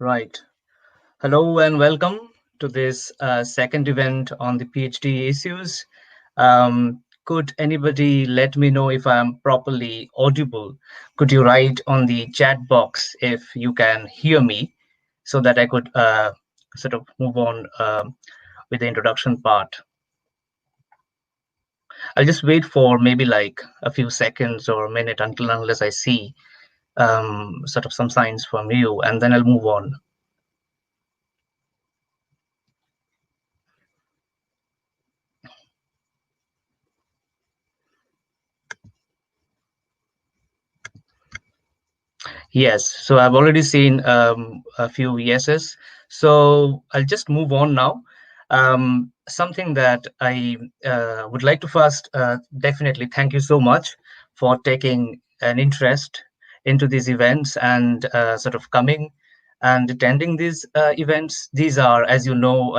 Right. Hello and welcome to this second event on the PhD issues. Could anybody let me know if I'm properly audible? Could you write on the chat box if you can hear me so that I could sort of move on with the introduction part? I'll just wait for maybe like a few seconds or a minute until unless I see sort of some signs from you, and then I'll move on. Yes, so I've already seen a few yeses. So I'll just move on now. Something that I would like to first definitely thank you so much for taking an interest into these events and sort of coming and attending these events. These are, as you know,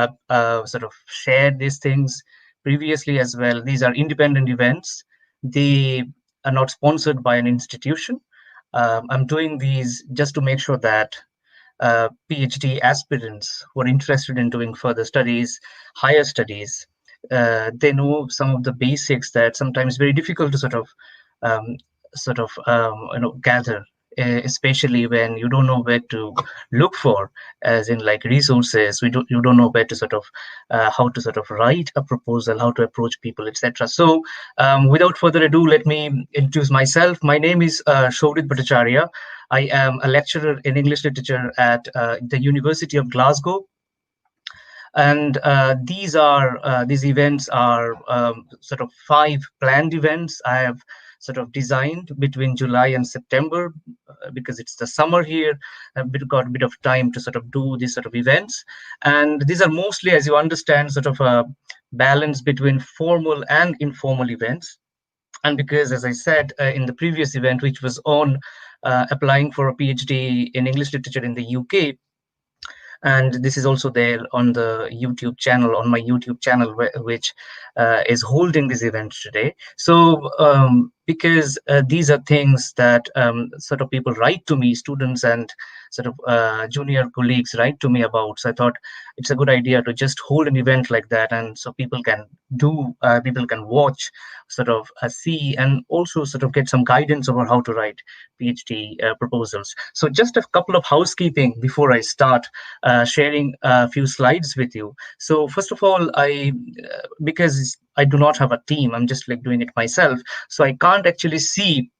sort of shared these things previously as well. These are independent events. They are not sponsored by an institution. I'm doing these just to make sure that PhD aspirants who are interested in doing further studies, higher studies, they know some of the basics that sometimes very difficult to um, gather, especially when you don't know where to look for, as in like resources. You don't know where to how to sort of write a proposal, how to approach people, etc. So, without further ado, let me introduce myself. My name is Shobhit Bhattacharya. I am a lecturer in English literature at the University of Glasgow, and these events are sort of five planned events I have sort of designed between July and September, because it's the summer here. Got a bit of time to sort of do these sort of events, and these are mostly, as you understand, sort of a balance between formal and informal events. And because, as I said in the previous event, which was on applying for a PhD in English literature in the UK, and this is also there on the YouTube channel, on my YouTube channel, which is holding this event today. So because these are things that sort of people write to me, students and sort of junior colleagues write to me about, so I thought it's a good idea to just hold an event like that, and so people can watch, sort of see, and also sort of get some guidance over how to write PhD proposals. So just a couple of housekeeping before I start sharing a few slides with you. So first of all, because I do not have a team, I'm just like doing it myself. So I can't actually see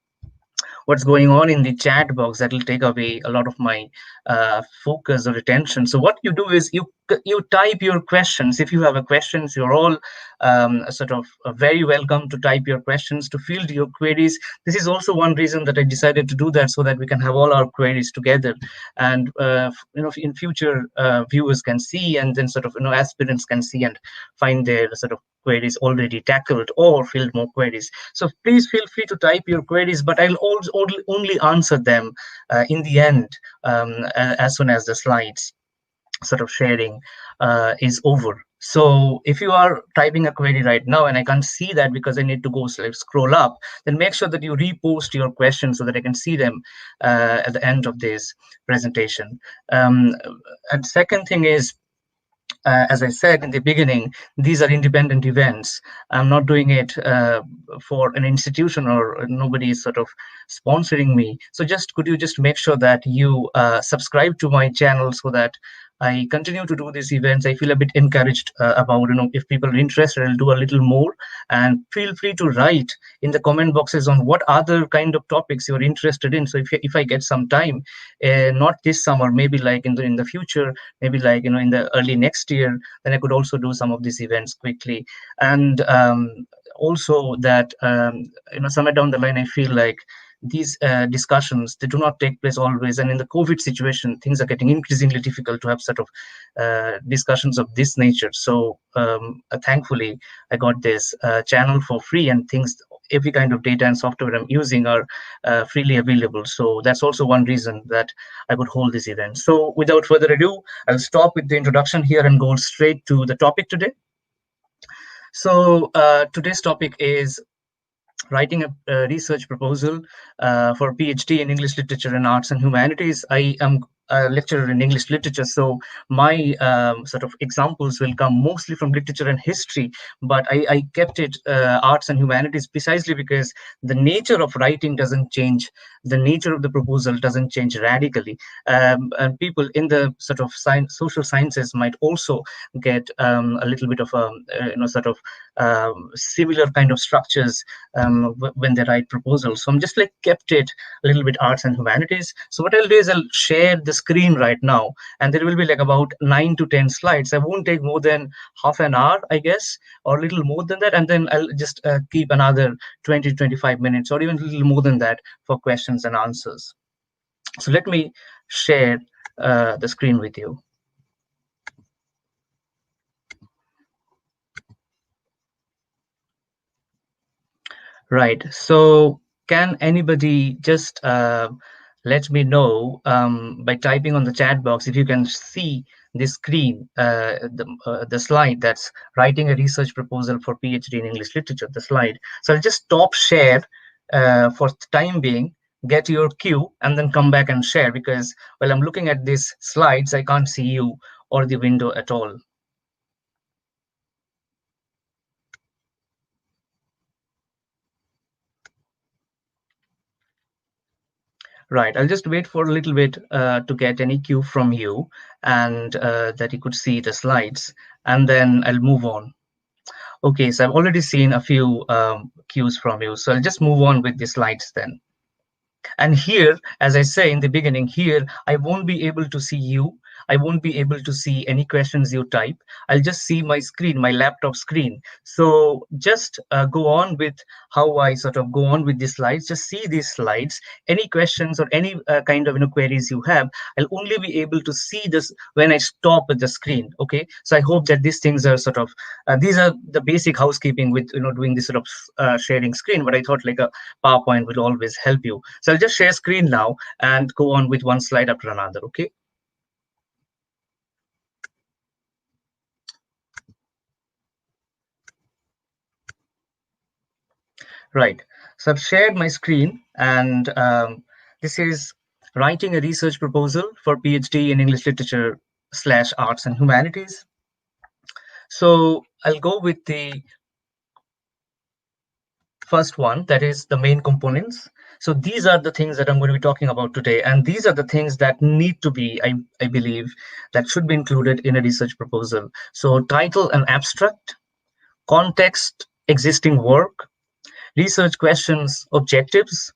what's going on in the chat box. That will take away a lot of my focus or attention. So what you do is you type your questions. If you have a questions, you're all sort of very welcome to type your questions, to field your queries. This is also one reason that I decided to do that, so that we can have all our queries together, and in future viewers can see, and then sort of aspirants can see and find their sort of queries already tackled or field more queries. So please feel free to type your queries, but I'll also only answer them in the end, as soon as the slides sort of sharing is over. So if you are typing a query right now and I can't see that because I need to go scroll up, then make sure that you repost your questions so that I can see them at the end of this presentation. And second thing is, as I said in the beginning, these are independent events. I'm not doing it for an institution, or nobody is sort of sponsoring me. So just could you just make sure that you subscribe to my channel so that I continue to do these events. I feel a bit encouraged about, if people are interested, I'll do a little more. And feel free to write in the comment boxes on what other kind of topics you're interested in. So if I get some time, not this summer, maybe like in the future, maybe like in the early next year, then I could also do some of these events quickly. And also that somewhere down the line, I feel like these discussions, they do not take place always, and in the COVID situation, things are getting increasingly difficult to have sort of discussions of this nature. So thankfully I got this channel for free, and things, every kind of data and software I'm using are freely available. So that's also one reason that I would hold this event. So without further ado, I'll stop with the introduction here and go straight to the topic today. So today's topic is writing a research proposal for PhD in English Literature and Arts and Humanities. I am a lecturer in English literature, so my sort of examples will come mostly from literature and history, but I kept it arts and humanities precisely because the nature of writing doesn't change, the nature of the proposal doesn't change radically, and people in the sort of social sciences might also get a little bit of sort of similar kind of structures when they write proposals. So I'm just like kept it a little bit arts and humanities. So what I'll do is I'll share the screen right now, and there will be like about 9 to 10 slides. I won't take more than half an hour, I guess, or a little more than that, and then I'll just keep another 20 to 25 minutes or even a little more than that for questions and answers. So let me share the screen with you. Right. So can anybody just let me know by typing on the chat box if you can see the screen, the slide that's writing a research proposal for PhD in English literature, the slide. So I'll just stop share for the time being, get your cue, and then come back and share, because while I'm looking at these slides, I can't see you or the window at all. Right, I'll just wait for a little bit to get any cue from you, and that you could see the slides, and then I'll move on. Okay, so I've already seen a few cues from you, so I'll just move on with the slides then. And here, as I say in the beginning, here, I won't be able to see you. I won't be able to see any questions you type. I'll just see my screen, my laptop screen. So just go on with how I sort of go on with these slides. Just see these slides. Any questions or any kind of queries you have, I'll only be able to see this when I stop at the screen. Okay. So I hope that these things are sort of, these are the basic housekeeping with, doing this sort of sharing screen, but I thought like a PowerPoint will always help you. So I'll just share screen now and go on with one slide after another, okay? Right, so I've shared my screen, and this is writing a research proposal for PhD in English literature / arts and humanities. So I'll go with the first one, that is the main components. So these are the things that I'm going to be talking about today, and these are the things that need to be, I believe, that should be included in a research proposal. So title and abstract, context, existing work, research questions, objectives,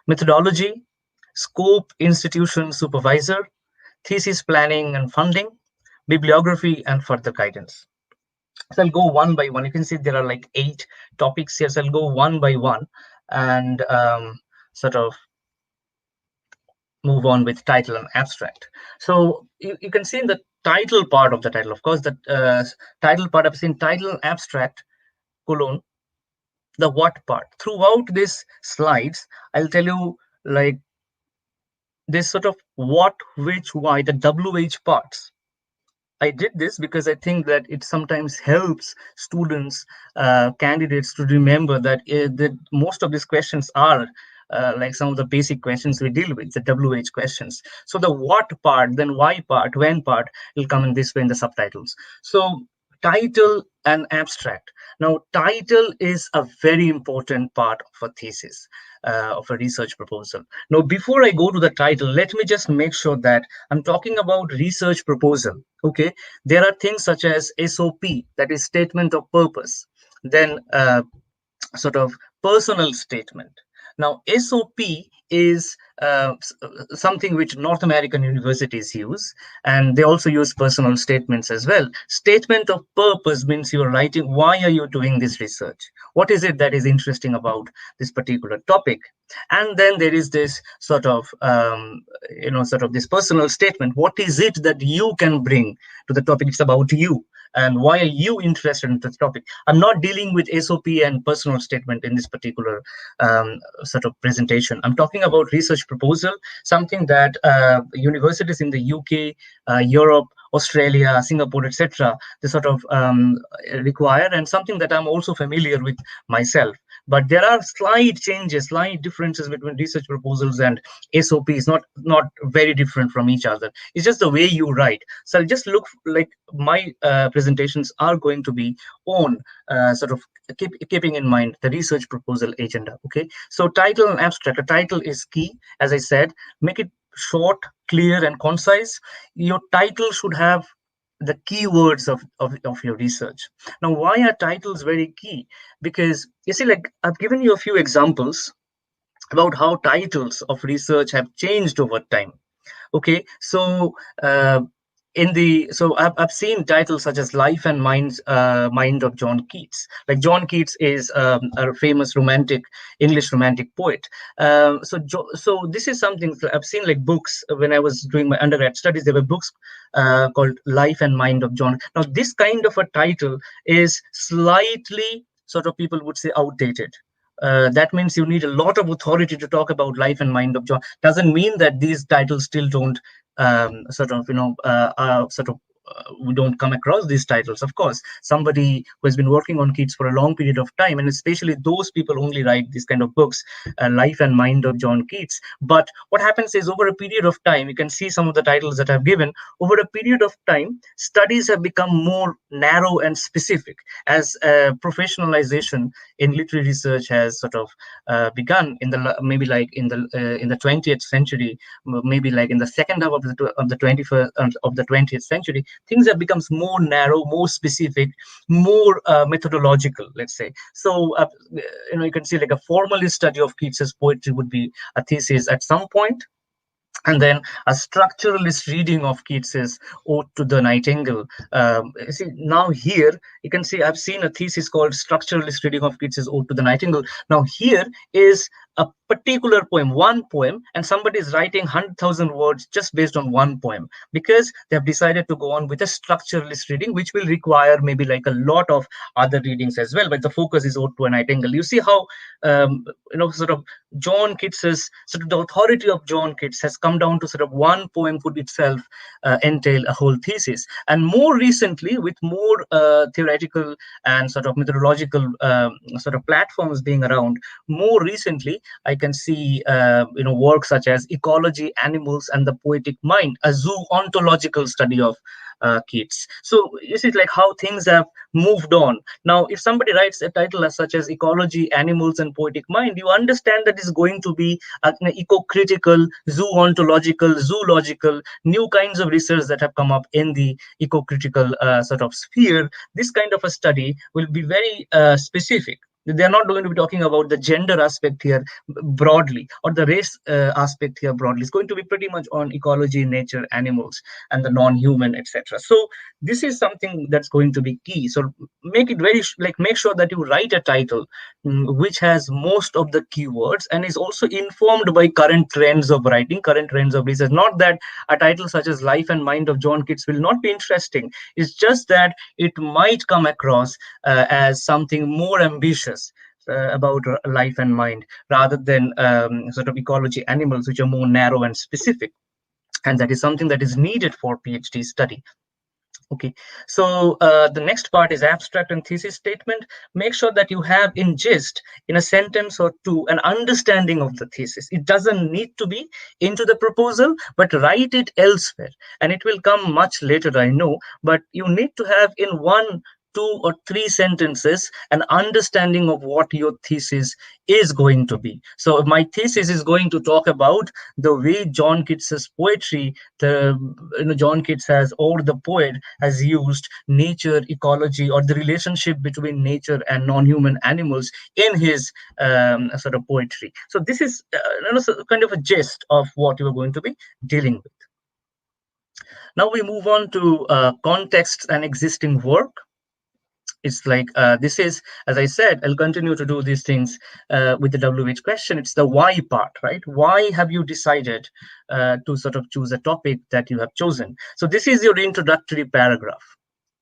methodology, scope, institution, supervisor, thesis planning and funding, bibliography, and further guidance. So I'll go one by one. You can see there are like 8 topics here. So I'll go one by one and sort of move on with title and abstract. So you can see in the title part of the title, of course, the title part, I've seen title, abstract, colon, the what part. Throughout these slides, I'll tell you like this sort of what, which, why, the WH parts. I did this because I think that it sometimes helps students, candidates to remember that most of these questions are like some of the basic questions we deal with, the WH questions. So the what part, then why part, when part will come in this way in the subtitles. So title and abstract. Now, title is a very important part of a thesis, of a research proposal. Now, before I go to the title, let me just make sure that I'm talking about research proposal. Okay, there are things such as SOP, that is statement of purpose, then sort of personal statement. Now, SOP is something which North American universities use, and they also use personal statements as well. Statement of purpose means you're writing why are you doing this research? What is it that is interesting about this particular topic? And then there is this sort of, sort of this personal statement. What is it that you can bring to the topic? It's about you. And why are you interested in this topic? I'm not dealing with SOP and personal statement in this particular sort of presentation. I'm talking about research proposal, something that universities in the UK, Europe, Australia, Singapore, etc., they sort of require, and something that I'm also familiar with myself. but there are slight changes, slight differences between research proposals and SOPs, not very different from each other. It's just the way you write. So just look like my presentations are going to be on sort of keeping in mind the research proposal agenda. Okay, so title and abstract. A title is key, as I said. Make it short, clear, and concise. Your title should have the keywords of your research. Now, why are titles very key? Because you see, like I've given you a few examples about how titles of research have changed over time. Okay, so I've seen titles such as Life and Mind of John Keats. Like John Keats is a famous romantic English romantic poet. So this is something that I've seen, like books when I was doing my undergrad studies. There were books called Life and Mind of John. Now this kind of a title is slightly, sort of, people would say, outdated. That means you need a lot of authority to talk about Life and Mind of John. Doesn't mean that these titles still don't we don't come across these titles. Of course, somebody who has been working on Keats for a long period of time, and especially those people only write these kind of books, Life and Mind of John Keats. But what happens is, over a period of time, you can see some of the titles that I've given. Over a period of time, studies have become more narrow and specific, as professionalization in literary research has sort of begun in the maybe like in the 20th century, maybe like in the second half of the 21st of the 20th century. Things have become more narrow, more specific, more methodological, let's say. So you can see, like, a formalist study of Keats's poetry would be a thesis at some point, and then a structuralist reading of Keats's Ode to the Nightingale. See, now here you can see I've seen a thesis called Structuralist Reading of Keats's Ode to the Nightingale. Now here is a particular poem, one poem, and somebody is writing 100,000 words just based on one poem, because they have decided to go on with a structuralist reading, which will require maybe like a lot of other readings as well. But the focus is Ode to a Nightingale. You see how sort of John Keats's sort of the authority of John Keats has come down to sort of one poem could itself entail a whole thesis. And more recently, with more theoretical and sort of methodological sort of platforms being around, more recently I can see works such as Ecology, Animals, and the Poetic Mind, a zoological study of Keats. So you see, like, how things have moved on. Now, if somebody writes a title as such as Ecology, Animals, and Poetic Mind, you understand that it's going to be an eco-critical, zoological, new kinds of research that have come up in the eco-critical sort of sphere. This kind of a study will be very specific. They're not going to be talking about the gender aspect here broadly, or the race aspect here broadly. It's going to be pretty much on ecology, nature, animals, and the non-human, etc. So this is something that's going to be key. So make it very make sure that you write a title which has most of the keywords and is also informed by current trends of writing, current trends of research. Not that a title such as Life and Mind of John Keats will not be interesting. It's just that it might come across as something more ambitious about life and mind, rather than sort of ecology, animals, which are more narrow and specific. And that is something that is needed for PhD study. Okay, so the next part is abstract and thesis statement. Make sure that you have in gist, in a sentence or two, an understanding of the thesis. It doesn't need to be into the proposal, but write it elsewhere. And it will come much later, I know, but you need to have in one, two, or three sentences an understanding of what your thesis is going to be. So my thesis is going to talk about the way John Keats's poetry, John Keats has, or the poet has used nature, ecology, or the relationship between nature and non-human animals in his sort of poetry. So this is kind of a gist of what you are going to be dealing with. Now we move on to context and existing work. It's like this is, as I said, I'll continue to do these things with the WH question. It's the why part, right? Why have you decided to sort of choose a topic that you have chosen? So this is your introductory paragraph.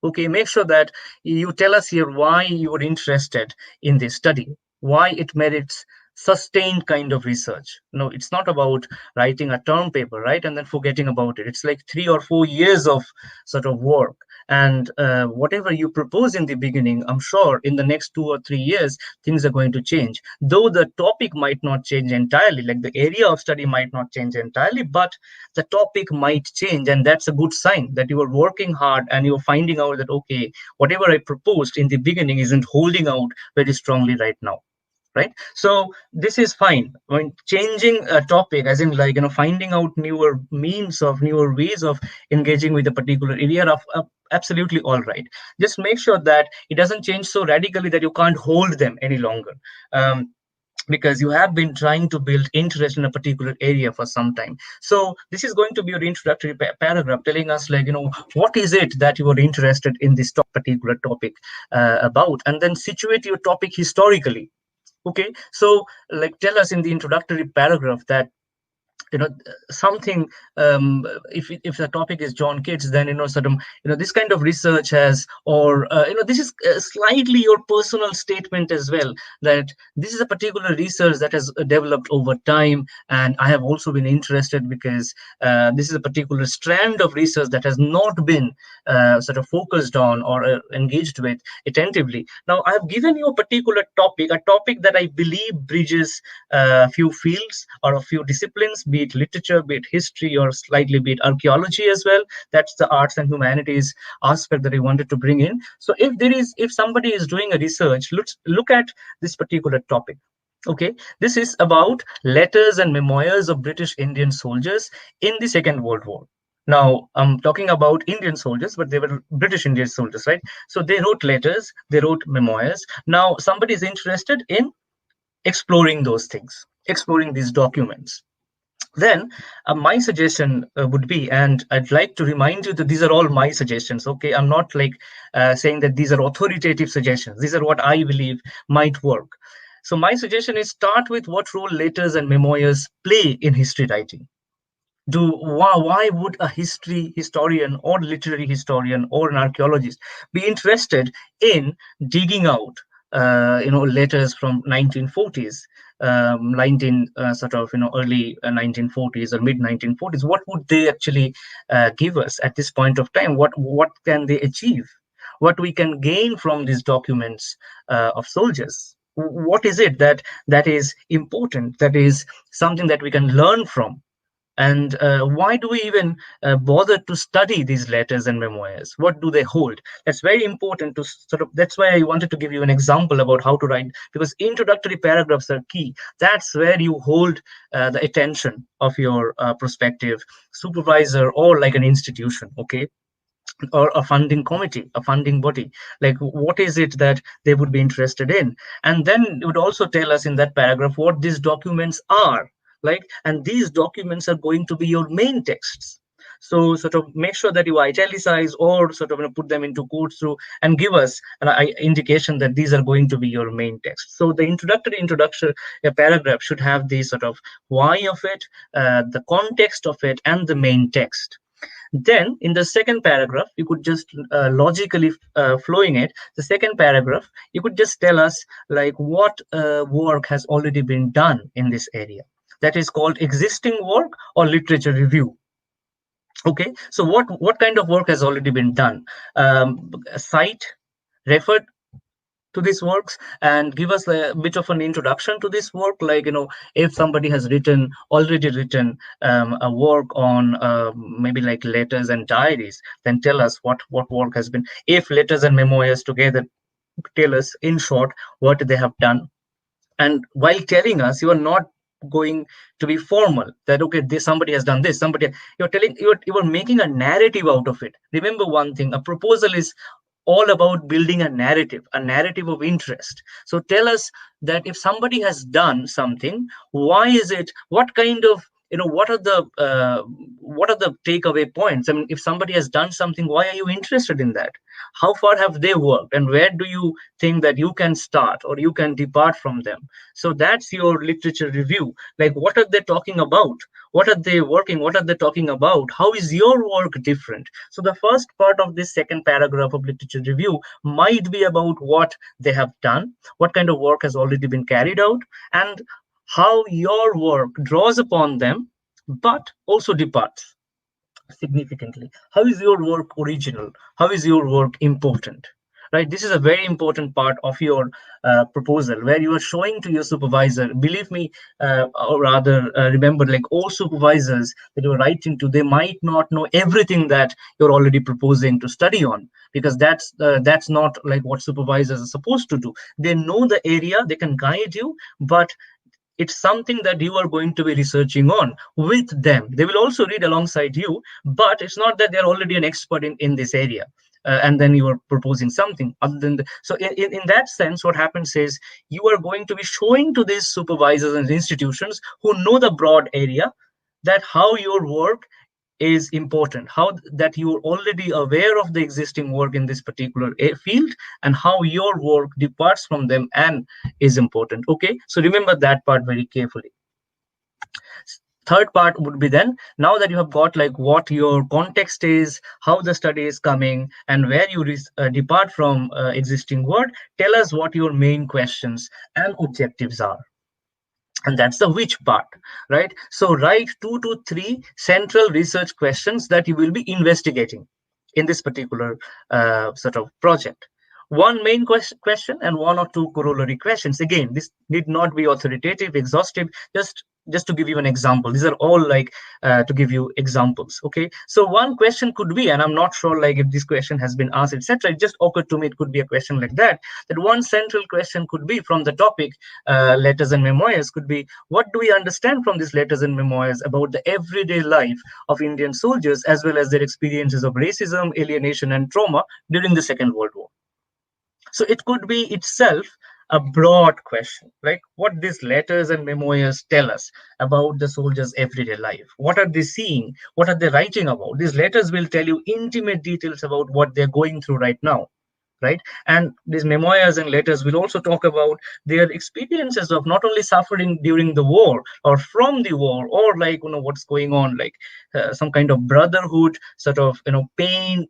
Okay, make sure that you tell us here why you are interested in this study, why it merits sustained kind of research. No, it's not about writing a term paper, right, and then forgetting about it. It's like 3 or 4 years of sort of work, And whatever you propose in the beginning, I'm sure in the next 2 or 3 years, things are going to change. Though the topic might not change entirely, like the area of study might not change entirely, but the topic might change. And that's a good sign that you are working hard and you're finding out that, okay, whatever I proposed in the beginning isn't holding out very strongly right now. Right, so this is fine. I mean, changing a topic, as in, like, finding out newer means of newer ways of engaging with a particular area of absolutely all right. Just make sure that it doesn't change so radically that you can't hold them any longer. Because you have been trying to build interest in a particular area for some time. So this is going to be your introductory paragraph, telling us, like, what is it that you are interested in this particular topic about, and then situate your topic historically. Okay, so, like, tell us in the introductory paragraph that, you know something, if the topic is John Kids, then, sort of, this kind of research has, or this is slightly your personal statement as well, that this is a particular research that has developed over time, and I have also been interested because this is a particular strand of research that has not been sort of focused on or engaged with attentively. Now, I have given you a particular topic, a topic that I believe bridges a few fields or a few disciplines, be it literature, be it history, or slightly be it archaeology as well. That's the arts and humanities aspect that I wanted to bring in. So if somebody is doing a research, let's look at this particular topic. Okay, this is about letters and memoirs of British Indian soldiers in the Second World War. Now, I'm talking about Indian soldiers, but they were British Indian soldiers, right? So they wrote letters, they wrote memoirs. Now, somebody is interested in exploring those things, exploring these documents. Then my suggestion would be, and I'd like to remind you that these are all my suggestions. Okay, I'm not like saying that these are authoritative suggestions. These are what I believe might work. So my suggestion is, start with what role letters and memoirs play in history writing. Why would a history historian or literary historian or an archaeologist be interested in digging out letters from 1940s, 19 sort of early 1940s or mid 1940s? What would they actually give us at this point of time? What can they achieve? What we can gain from these documents of soldiers? What is it that is important, that is something that we can learn from? And why do we even bother to study these letters and memoirs? What do they hold? That's very important to sort of. That's why I wanted to give you an example about how to write, because introductory paragraphs are key. That's where you hold the attention of your prospective supervisor or like an institution. Okay, or a funding committee, a funding body. Like, what is it that they would be interested in? And then it would also tell us in that paragraph what these documents are. Like, and these documents are going to be your main texts. So sort of make sure that you italicize or sort of put them into quotes through, and give us an indication that these are going to be your main text. So the introductory introduction paragraph should have the sort of why of it, the context of it, and the main text. Then in the second paragraph, you could just logically flowing it. The second paragraph, you could just tell us like what work has already been done in this area. That is called existing work or literature review. Okay, so what kind of work has already been done? Cite, refer to these works, and give us a bit of an introduction to this work. Like, if somebody has already written a work on maybe like letters and diaries, then tell us what work has been. If letters and memoirs together, tell us in short what they have done. And while telling us, you are not going to be formal, that okay, somebody has done this, somebody, you're making a narrative out of it. Remember one thing, a proposal is all about building a narrative of interest. So tell us that if somebody has done something, why is it, what kind of, what are the takeaway points? I mean, if somebody has done something, why are you interested in that? How far have they worked, and where do you think that you can start or you can depart from them? So that's your literature review. Like, what are they talking about? What are they working? What are they talking about? How is your work different? So the first part of this second paragraph of literature review might be about what they have done, what kind of work has already been carried out, and how your work draws upon them, but also departs. significantly? How is your work original? How is your work important? Right? This is a very important part of your proposal, where you are showing to your supervisor. Believe me, or rather, remember, like all supervisors that you're writing to, they might not know everything that you're already proposing to study on, because that's not like what supervisors are supposed to do. They know the area, they can guide you, but it's something that you are going to be researching on with them. They will also read alongside you, but it's not that they're already an expert in this area. And then you are proposing something other than so in that sense, what happens is you are going to be showing to these supervisors and institutions who know the broad area, that how your work is important, how that you're already aware of the existing work in this particular field, and how your work departs from them and is important. Okay, so remember that part very carefully. Third part would be, then now that you have got like what your context is, how the study is coming, and where you depart from existing work, tell us what your main questions and objectives are. And that's the which part, right? So write 2 to 3 central research questions that you will be investigating in this particular sort of project. One main question and 1 or 2 corollary questions. Again, this need not be authoritative, exhaustive. Just to give you an example, these are all like to give you examples. Okay, so one question could be, and I'm not sure like if this question has been asked, etc. It just occurred to me, it could be a question like that. That one central question could be from the topic letters and memoirs, could be, what do we understand from these letters and memoirs about the everyday life of Indian soldiers, as well as their experiences of racism, alienation, and trauma during the Second World War? So it could be itself a broad question, like what these letters and memoirs tell us about the soldiers' everyday life. What are they seeing? What are they writing about? These letters will tell you intimate details about what they're going through right now, right? And these memoirs and letters will also talk about their experiences of not only suffering during the war or from the war, or like what's going on, like some kind of brotherhood, sort of pain,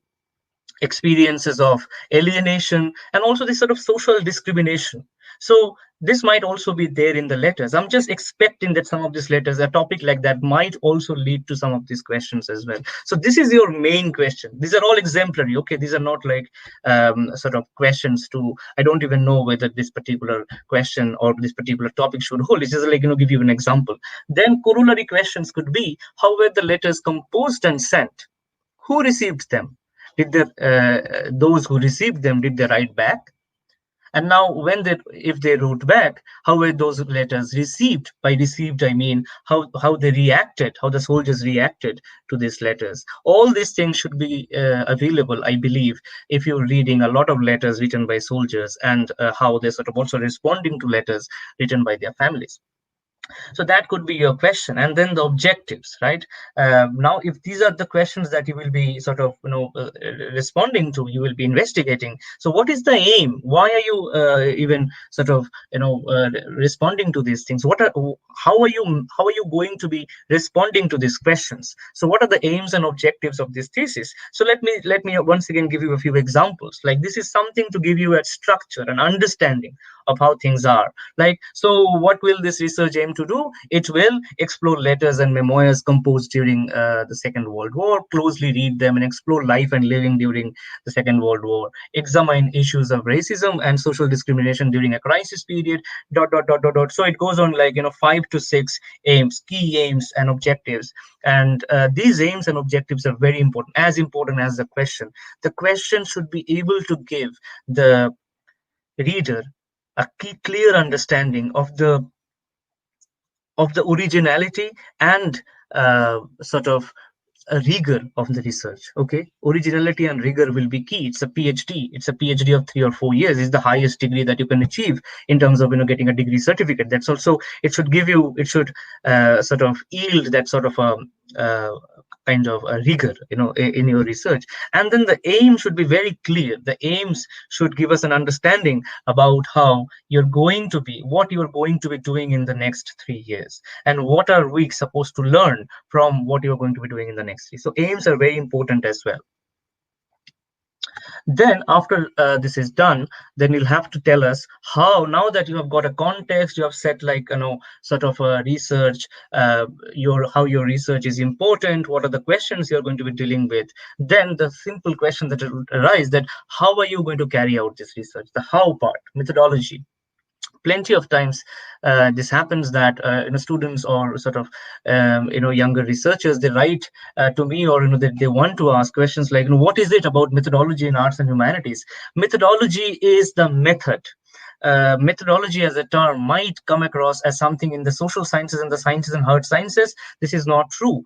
experiences of alienation, and also this sort of social discrimination. So this might also be there in the letters. I'm just expecting that some of these letters, a topic like that might also lead to some of these questions as well. So this is your main question. These are all exemplary. Okay, these are not like sort of questions to, I don't even know whether this particular question or this particular topic should hold. It's just like give you an example. Then corollary questions could be, how were the letters composed and sent? Who received them? Did those who received them, did they write back? And now, if they wrote back, how were those letters received? By received, I mean how they reacted, how the soldiers reacted to these letters. All these things should be available, I believe, if you're reading a lot of letters written by soldiers, and how they're sort of also responding to letters written by their families. So that could be your question. And then the objectives, right? Now, if these are the questions that you will be sort of responding to, you will be investigating. So what is the aim? Why are you even sort of responding to these things? How are you going to be responding to these questions? So what are the aims and objectives of this thesis? So let me once again give you a few examples. Like, this is something to give you a structure, an understanding of how things are. Like, so what will this research aim to do? It will explore letters and memoirs composed during the Second World War, closely read them, and explore life and living during the Second World War, examine issues of racism and social discrimination during a crisis period, dot, dot, dot, dot, dot. So it goes on like, 5 to 6 aims, key aims and objectives. And these aims and objectives are very important, as important as the question. The question should be able to give the reader a clear understanding of the originality and sort of a rigor of the research. Okay, originality and rigor will be key. It's a PhD. It's a PhD of 3 or 4 years. It's the highest degree that you can achieve in terms of getting a degree certificate. That's also, it should give you, it should sort of yield that sort of uh, kind of a rigor in your research. And then the aim should be very clear. The aims should give us an understanding about how you're going to be, what you're going to be doing in the next 3 years, and what are we supposed to learn from what you're going to be doing in the next 3. So aims are very important as well. Then after this is done, then you'll have to tell us how, now that you have got a context, you have set like, sort of a research, your how your research is important, what are the questions you're going to be dealing with. Then the simple question that will arise, that how are you going to carry out this research, the how part, methodology. Plenty of times this happens that students or sort of younger researchers, they write to me, or they want to ask questions like, what is it about methodology in arts and humanities? Methodology is the method. Methodology as a term might come across as something in the social sciences and the sciences and hard sciences. This is not true.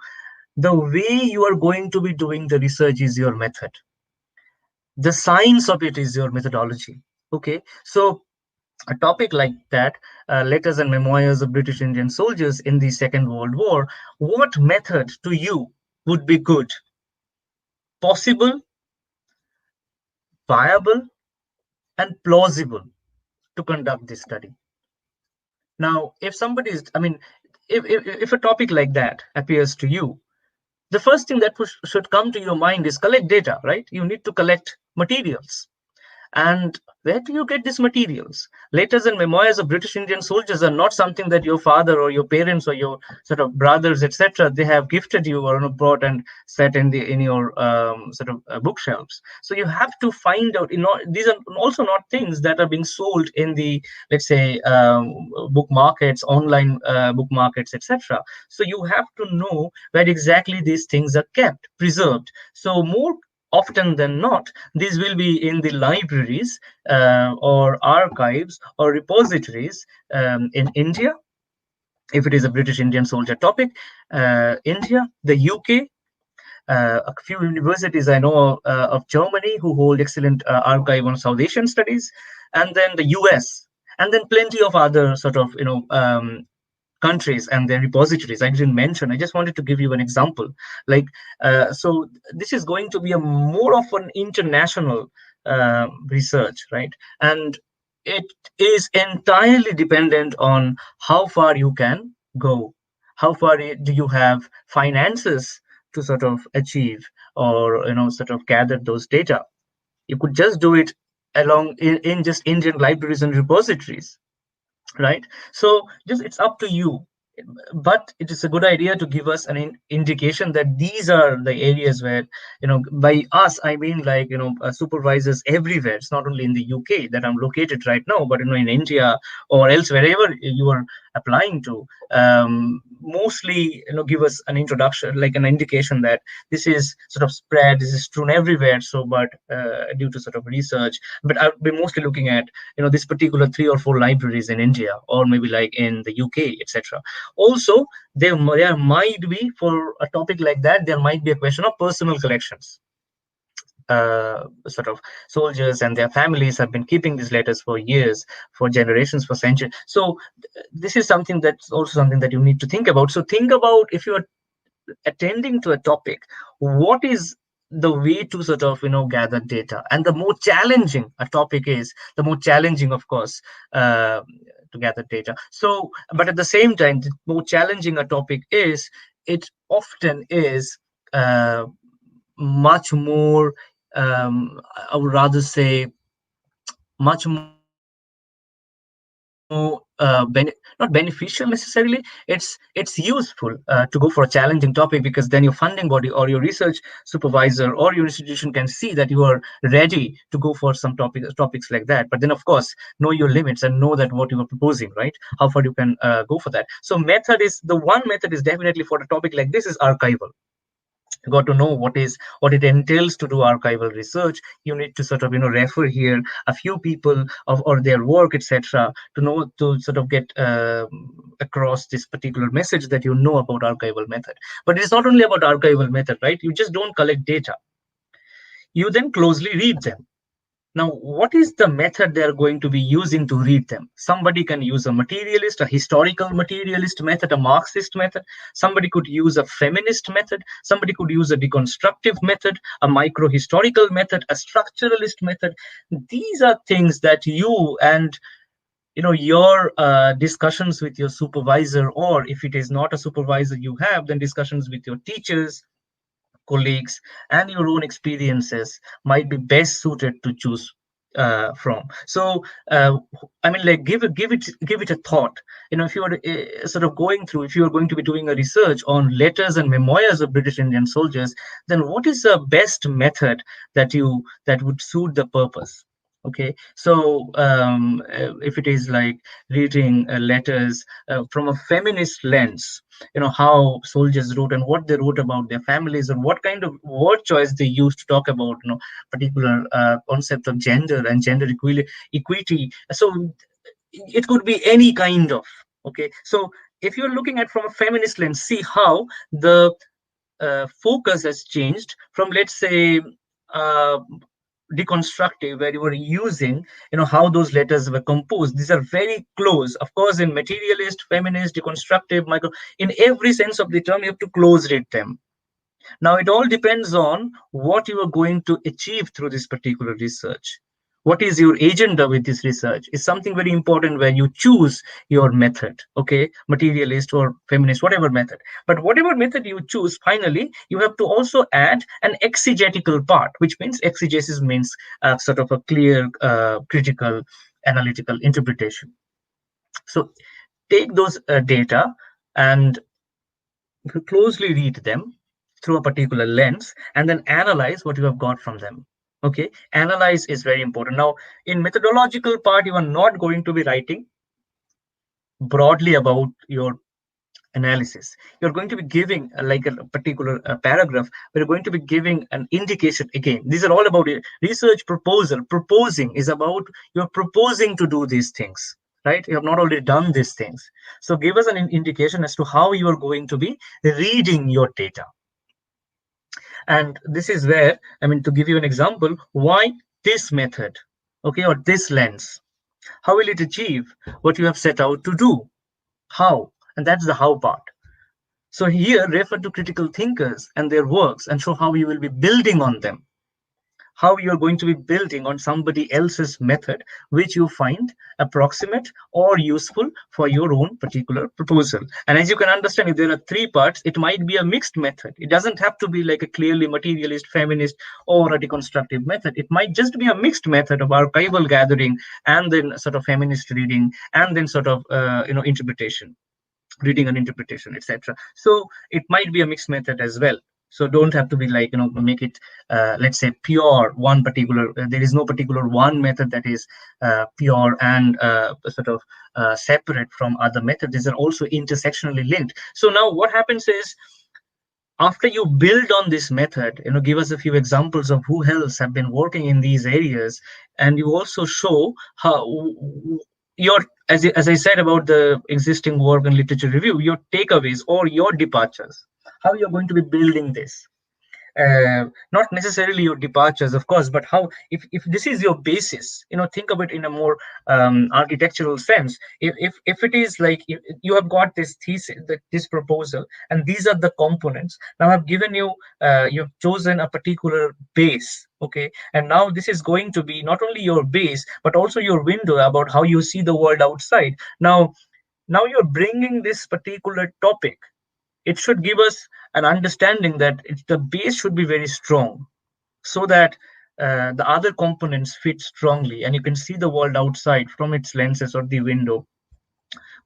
The way you are going to be doing the research is your method. The science of it is your methodology. Okay, so a topic like that, letters and memoirs of British Indian soldiers in the Second World War, what method to you would be good, possible, viable, and plausible to conduct this study? Now, if somebody is, I mean, if a topic like that appears to you, the first thing that should come to your mind is collect data, right? You need to collect materials. And where do you get these materials? Letters and memoirs of British Indian soldiers are not something that your father or your parents or your sort of brothers, etc., they have gifted you or brought and set in your sort of bookshelves. So you have to find out. These are also not things that are being sold in the, let's say, book markets, online book markets, etc. So you have to know where exactly these things are kept, preserved. So more often than not, these will be in the libraries or archives or repositories in India, if it is a British Indian soldier topic, India, the UK, a few universities I know of Germany who hold excellent archive on South Asian studies, and then the US, and then plenty of other sort of countries and their repositories. I didn't mention. I just wanted to give you an example. Like, so this is going to be a more of an international research, right? And it is entirely dependent on how far you can go, how far do you have finances to sort of achieve, or sort of gather those data. You could just do it along in just Indian libraries and repositories, right? So just it's up to you, but it is a good idea to give us an indication that these are the areas where, by us I mean, like, supervisors everywhere. It's not only in the UK that I'm located right now, but in India or else wherever you are applying to, mostly give us an introduction, like an indication that this is sort of spread, this is strewn everywhere. So but due to sort of research, but I'll be mostly looking at this particular 3 or 4 libraries in India, or maybe like in the UK, etc. Also, there might be, for a topic like that, there might be a question of personal collections. Sort of soldiers and their families have been keeping these letters for years, for generations, for centuries. So this is something that's also something that you need to think about. So think about, if you are attending to a topic, what is the way to sort of gather data. And the more challenging a topic is, the more challenging, of course, to gather data. So, but at the same time, the more challenging a topic is, it often is much more, I would rather say, much more not beneficial necessarily. It's useful to go for a challenging topic, because then your funding body or your research supervisor or your institution can see that you are ready to go for some topics like that. But then, of course, know your limits and know that what you are proposing, right? How far you can go for that. So one method is definitely, for a topic like this, is archival. You got to know what it entails to do archival research. You need to sort of refer here a few people of or their work, etc., to know, to sort of get across this particular message that you know about archival method. But it's not only about archival method, right? You just don't collect data, you then closely read them. Now, what is the method they're going to be using to read them? Somebody can use a materialist, a historical materialist method, a Marxist method. Somebody could use a feminist method. Somebody could use a deconstructive method, a micro-historical method, a structuralist method. These are things that you and your discussions with your supervisor, or if it is not a supervisor you have, then discussions with your teachers, colleagues, and your own experiences might be best suited to choose from. So, I mean, like, give it a thought. If you are sort of going through, if you are going to be doing a research on letters and memoirs of British Indian soldiers, then what is the best method that would suit the purpose? Okay, so if it is like reading letters from a feminist lens, how soldiers wrote and what they wrote about their families, and what kind of word choice they used to talk about particular concept of gender and gender equity. So it could be any kind of. Okay, so if you're looking at from a feminist lens, see how the focus has changed from, let's say, uh, deconstructive, where you were using how those letters were composed. These are very close, of course, in materialist, feminist, deconstructive, micro, in every sense of the term, you have to close read them. Now, it all depends on what you are going to achieve through this particular research. What is your agenda with this research is something very important where you choose your method, okay, materialist or feminist, whatever method. But whatever method you choose, finally, you have to also add an exegetical part, which means exegesis means sort of a clear, critical, analytical interpretation. So take those data and closely read them through a particular lens and then analyze what you have got from them. Okay, analyze is very important. Now, in methodological part, you are not going to be writing broadly about your analysis. You're going to be giving like a particular paragraph, but you're going to be giving an indication. Again, these are all about it. Research proposal. Proposing is about you're proposing to do these things, right? You have not already done these things. So give us an indication as to how you are going to be reading your data. And this is where, I mean, to give you an example, why this method, okay, or this lens? How will it achieve what you have set out to do? How? And that's the how part. So here, refer to critical thinkers and their works and show how you will be building on them, how you're going to be building on somebody else's method, which you find approximate or useful for your own particular proposal. And as you can understand, if there are three parts, it might be a mixed method. It doesn't have to be like a clearly materialist, feminist, or a deconstructive method. It might just be a mixed method of archival gathering and then sort of feminist reading and then sort of, interpretation, reading and interpretation, etc. So it might be a mixed method as well. So don't have to be like, make it let's say pure one particular, there is no particular one method that is pure and sort of separate from other methods. These are also intersectionally linked. So now what happens is, after you build on this method, give us a few examples of who else have been working in these areas, and you also show how your, as I said about the existing work and literature review, your takeaways or your departures, how you're going to be building this. Not necessarily your departures, of course, but how, if this is your basis, think of it in a more architectural sense. If it is like, if you have got this thesis, this proposal, and these are the components. Now I've given you, you've chosen a particular base, okay, and now this is going to be not only your base but also your window about how you see the world outside. Now you're bringing this particular topic. It should give us an understanding that the base should be very strong, so that the other components fit strongly and you can see the world outside from its lenses or the window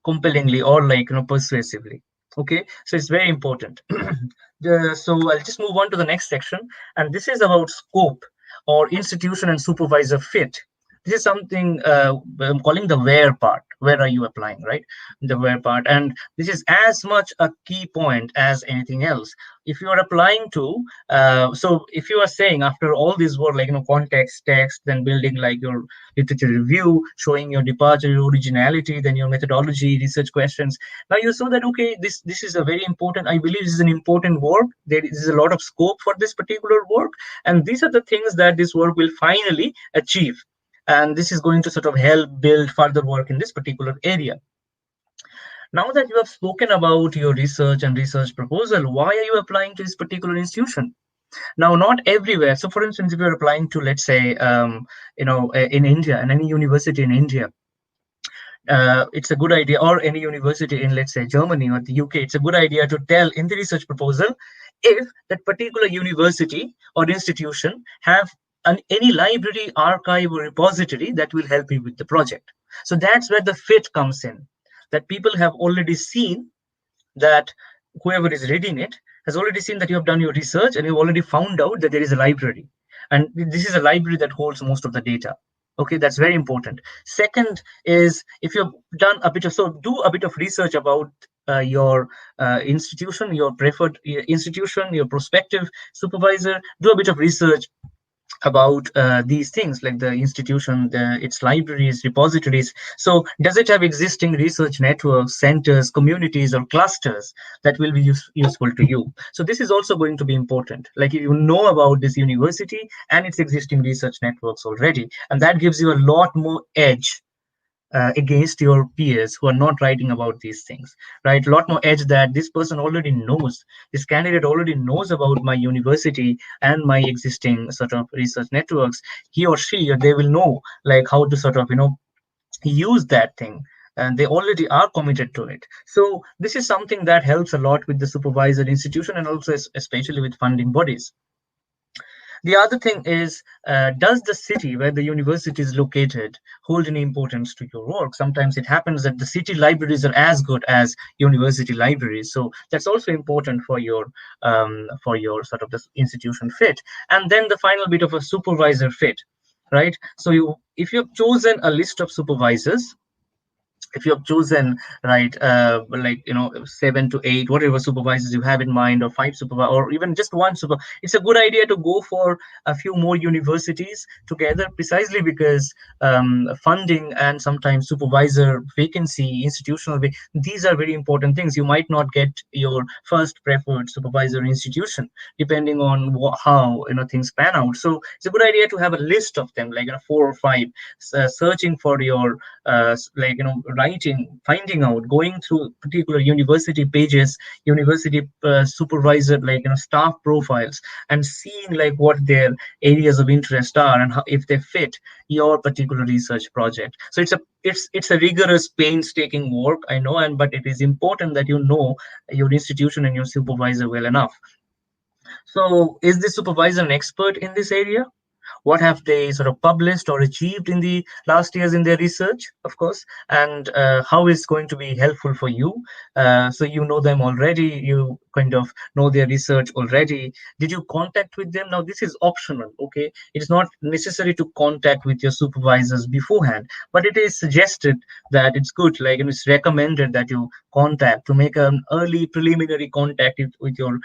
compellingly or like persuasively. Okay, so it's very important. So I'll just move on to the next section, and this is about scope or institution and supervisor fit. This is something I'm calling the where part. Where are you applying, right? The where part. And this is as much a key point as anything else. If you are applying to, so if you are saying after all this work, like, context, text, then building like your literature review, showing your departure, your originality, then your methodology, research questions. Now you saw that, okay, this is a very important, I believe this is an important work. There is a lot of scope for this particular work. And these are the things that this work will finally achieve. And this is going to sort of help build further work in this particular area. Now that you have spoken about your research and research proposal, why are you applying to this particular institution? Now, not everywhere. So, for instance, if you're applying to, let's say, in India, and any university in India, it's a good idea, or any university in, let's say, Germany or the UK, it's a good idea to tell in the research proposal, if that particular university or institution have any library, archive, or repository that will help you with the project. So that's where the fit comes in, that people have already seen that whoever is reading it has already seen that you have done your research and you've already found out that there is a library, and this is a library that holds most of the data. Okay, that's very important. Second is, if you've done a bit of, so do a bit of research about your institution, your preferred institution, your prospective supervisor. Do a bit of research about these things, like the institution, its libraries, repositories. So does it have existing research networks, centers, communities, or clusters that will be useful to you? So this is also going to be important, like you know about this university and its existing research networks already, and that gives you a lot more edge against your peers who are not writing about these things, right? A lot more edge that this person already knows, this candidate already knows about my university and my existing sort of research networks. He or she, or they will know like how to sort of, use that thing, and they already are committed to it. So this is something that helps a lot with the supervisor institution, and also especially with funding bodies. The other thing is, does the city where the university is located hold any importance to your work? Sometimes it happens that the city libraries are as good as university libraries, so that's also important for your sort of the institution fit. And then the final bit of a supervisor fit, right? So if you've chosen a list of supervisors, if you have chosen, right, like 7 to 8 whatever supervisors you have in mind, or 5 supervisors, or even just one super, it's a good idea to go for a few more universities together, precisely because funding and sometimes supervisor vacancy, these are very important things. You might not get your first preferred supervisor institution depending on how things pan out. So it's a good idea to have a list of them, like 4 or 5, searching for your writing, finding out, going through particular university pages, university supervisor, staff profiles, and seeing like what their areas of interest are, and how, if they fit your particular research project. So it's a rigorous, painstaking work, I know, and but it is important that you know your institution and your supervisor well enough. So is the supervisor an expert in this area? What have they sort of published or achieved in the last years in their research, of course, and how is going to be helpful for you. So you know them already, you kind of know their research already. Did you contact with them? Now this is optional, okay? It's not necessary to contact with your supervisors beforehand, but it is suggested that it's good, like, and it's recommended that you contact, to make an early preliminary contact with your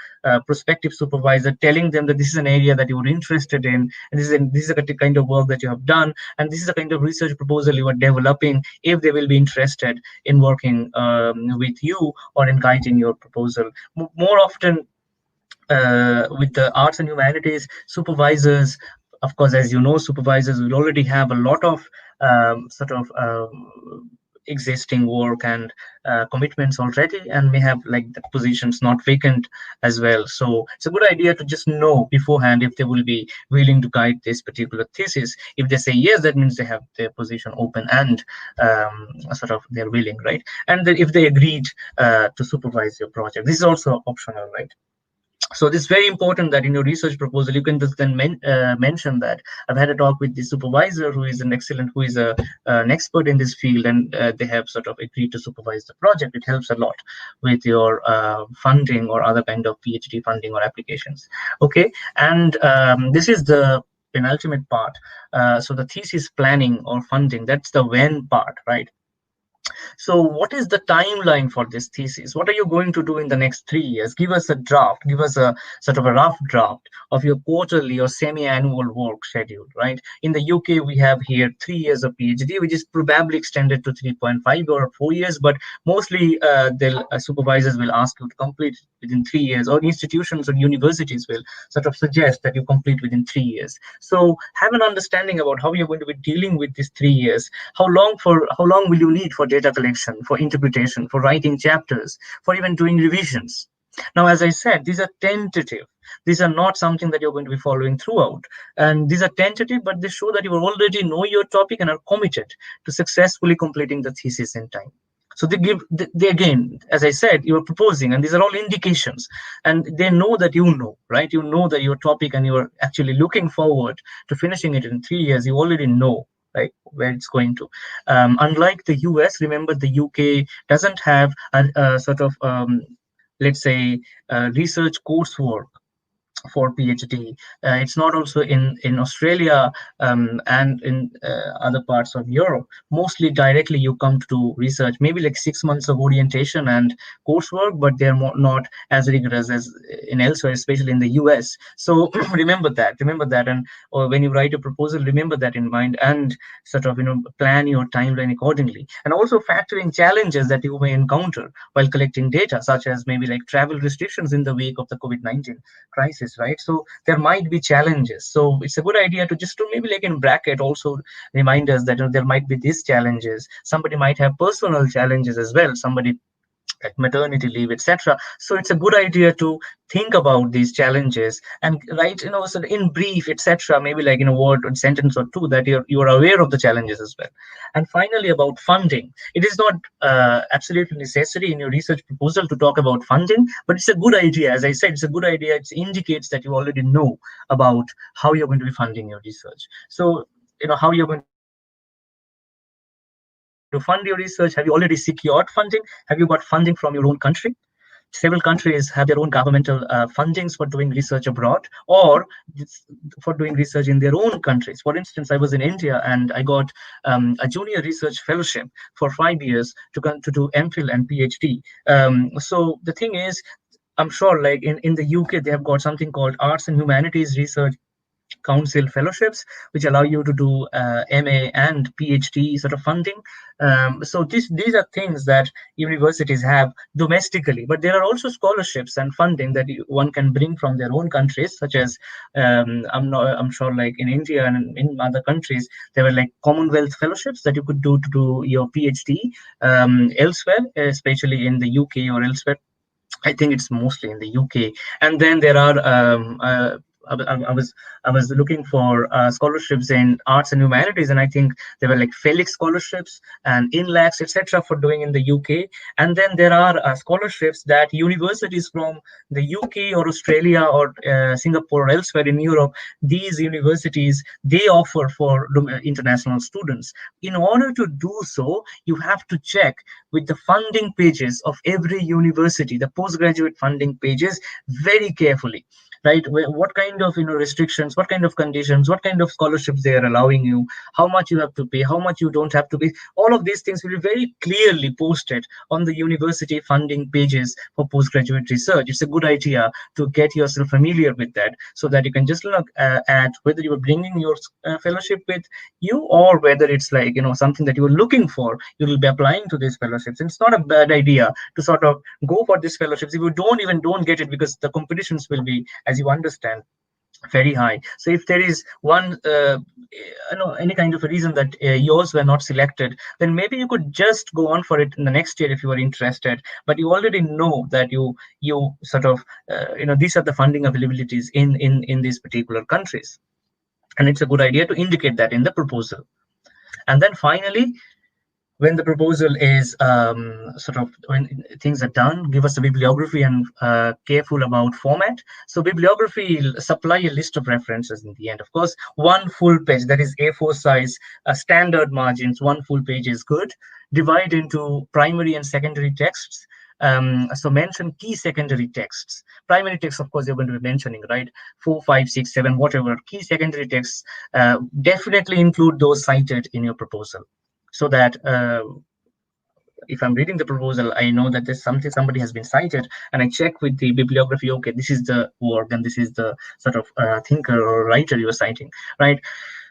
prospective supervisor, telling them that this is an area that you're interested in, and this is the kind of work that you have done, and this is the kind of research proposal you are developing, if they will be interested in working with you or in guiding your proposal. More often, with the arts and humanities supervisors, of course, as you know, supervisors will already have a lot of sort of existing work and commitments already, and may have like the positions not vacant as well. So it's a good idea to just know beforehand if they will be willing to guide this particular thesis. If they say yes, that means they have their position open, and sort of they're willing, right? And then if they agreed to supervise your project, this is also optional, right? So this is very important that in your research proposal you can just then mention that I've had a talk with the supervisor who is an expert in this field, and they have sort of agreed to supervise the project. It helps a lot with your funding or other kind of PhD funding or applications. Okay, and this is the penultimate part. So the thesis planning or funding, that's the when part, right? So, what is the timeline for this thesis? What are you going to do in the next 3 years? Give us a draft, give us a sort of a rough draft of your quarterly or semi annual work schedule, right? In the UK, we have here 3 years of PhD, which is probably extended to 3.5 or 4 years, but mostly supervisors will ask you to complete within 3 years, or institutions or universities will sort of suggest that you complete within 3 years. So, have an understanding about how you're going to be dealing with these 3 years. How long will you need for data collection, for interpretation, for writing chapters, for even doing revisions? Now, as I said, these are tentative. These are not something that you're going to be following throughout. And these are tentative, but they show that you already know your topic and are committed to successfully completing the thesis in time. So they give, they again, as I said, you are proposing, and these are all indications, and they know that you know, right? You know that your topic, and you are actually looking forward to finishing it in 3 years. You already know, right, where it's going to. Unlike the US, remember the UK doesn't have a sort of let's say research coursework for PhD. It's not also in Australia and in other parts of Europe. Mostly directly you come to do research, maybe like 6 months of orientation and coursework, but they're not as rigorous as in elsewhere, especially in the US. So remember that, and or when you write a proposal, remember that in mind, and sort of plan your timeline accordingly, and also factor in challenges that you may encounter while collecting data, such as maybe like travel restrictions in the wake of the COVID-19 crisis, right? So there might be challenges. So it's a good idea to just to maybe like in bracket also remind us that there might be these challenges. Somebody might have personal challenges as well. Somebody like maternity leave, etc. So it's a good idea to think about these challenges and write, sort of in brief, etc. Maybe like in a word or sentence or two that you're aware of the challenges as well. And finally, about funding, it is not absolutely necessary in your research proposal to talk about funding, but it's a good idea. As I said, it's a good idea. It indicates that you already know about how you're going to be funding your research. So how you're going to fund your research. Have you already secured funding? Have you got funding from your own country? Several countries have their own governmental fundings for doing research abroad, or for doing research in their own countries. For instance, I was in India and I got a junior research fellowship for 5 years to do MPhil and PhD. So the thing is, I'm sure like in the UK, they have got something called Arts and Humanities Research Council fellowships, which allow you to do MA and PhD sort of funding. So these are things that universities have domestically, but there are also scholarships and funding that one can bring from their own countries, such as I'm sure like in India and in other countries there were like Commonwealth fellowships that you could do to do your PhD elsewhere, especially in the UK or elsewhere. I think it's mostly in the UK. And then there are I was looking for scholarships in arts and humanities, and I think there were like Felix scholarships and INLACs, etc., for doing in the UK. And then there are scholarships that universities from the UK or Australia or Singapore or elsewhere in Europe, these universities, they offer for international students. In order to do so, you have to check with the funding pages of every university, the postgraduate funding pages, very carefully, right? What kind of restrictions, what kind of conditions, what kind of scholarships they are allowing you, how much you have to pay, how much you don't have to pay. All of these things will be very clearly posted on the university funding pages for postgraduate research. It's a good idea to get yourself familiar with that, so that you can just look at whether you are bringing your fellowship with you, or whether it's like something that you are looking for, you will be applying to these fellowships. And it's not a bad idea to sort of go for these fellowships if you don't get it, because the competitions will be, as you understand, very high. So if there is one any kind of a reason that yours were not selected, then maybe you could just go on for it in the next year if you are interested, but you already know that you sort of these are the funding availabilities in these particular countries, and it's a good idea to indicate that in the proposal. And then finally, when the proposal is sort of when things are done, give us a bibliography and careful about format. So bibliography will supply a list of references in the end. Of course, one full page, that is A4 size, standard margins, one full page is good. Divide into primary and secondary texts. So mention key secondary texts. Primary texts, of course, you're going to be mentioning, right? 4, 5, 6, 7, whatever. Key secondary texts, definitely include those cited in your proposal, so that if I'm reading the proposal, I know that there's something somebody has been cited, and I check with the bibliography. Okay, this is the work, and this is the sort of thinker or writer you're citing, right?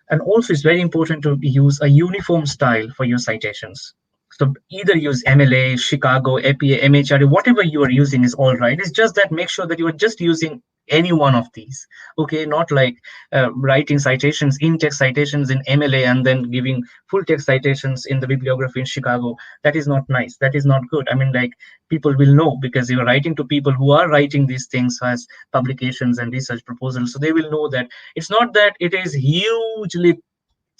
And also, it's very important to use a uniform style for your citations. So either use MLA, Chicago, APA, MHRA, whatever you are using is all right. It's just that make sure that you are just using any one of these. Okay, not like writing citations, in-text citations in MLA and then giving full text citations in the bibliography in Chicago. That is not nice. That is not good. I mean, like, people will know, because you are writing to people who are writing these things as publications and research proposals. So they will know that it's not that it is hugely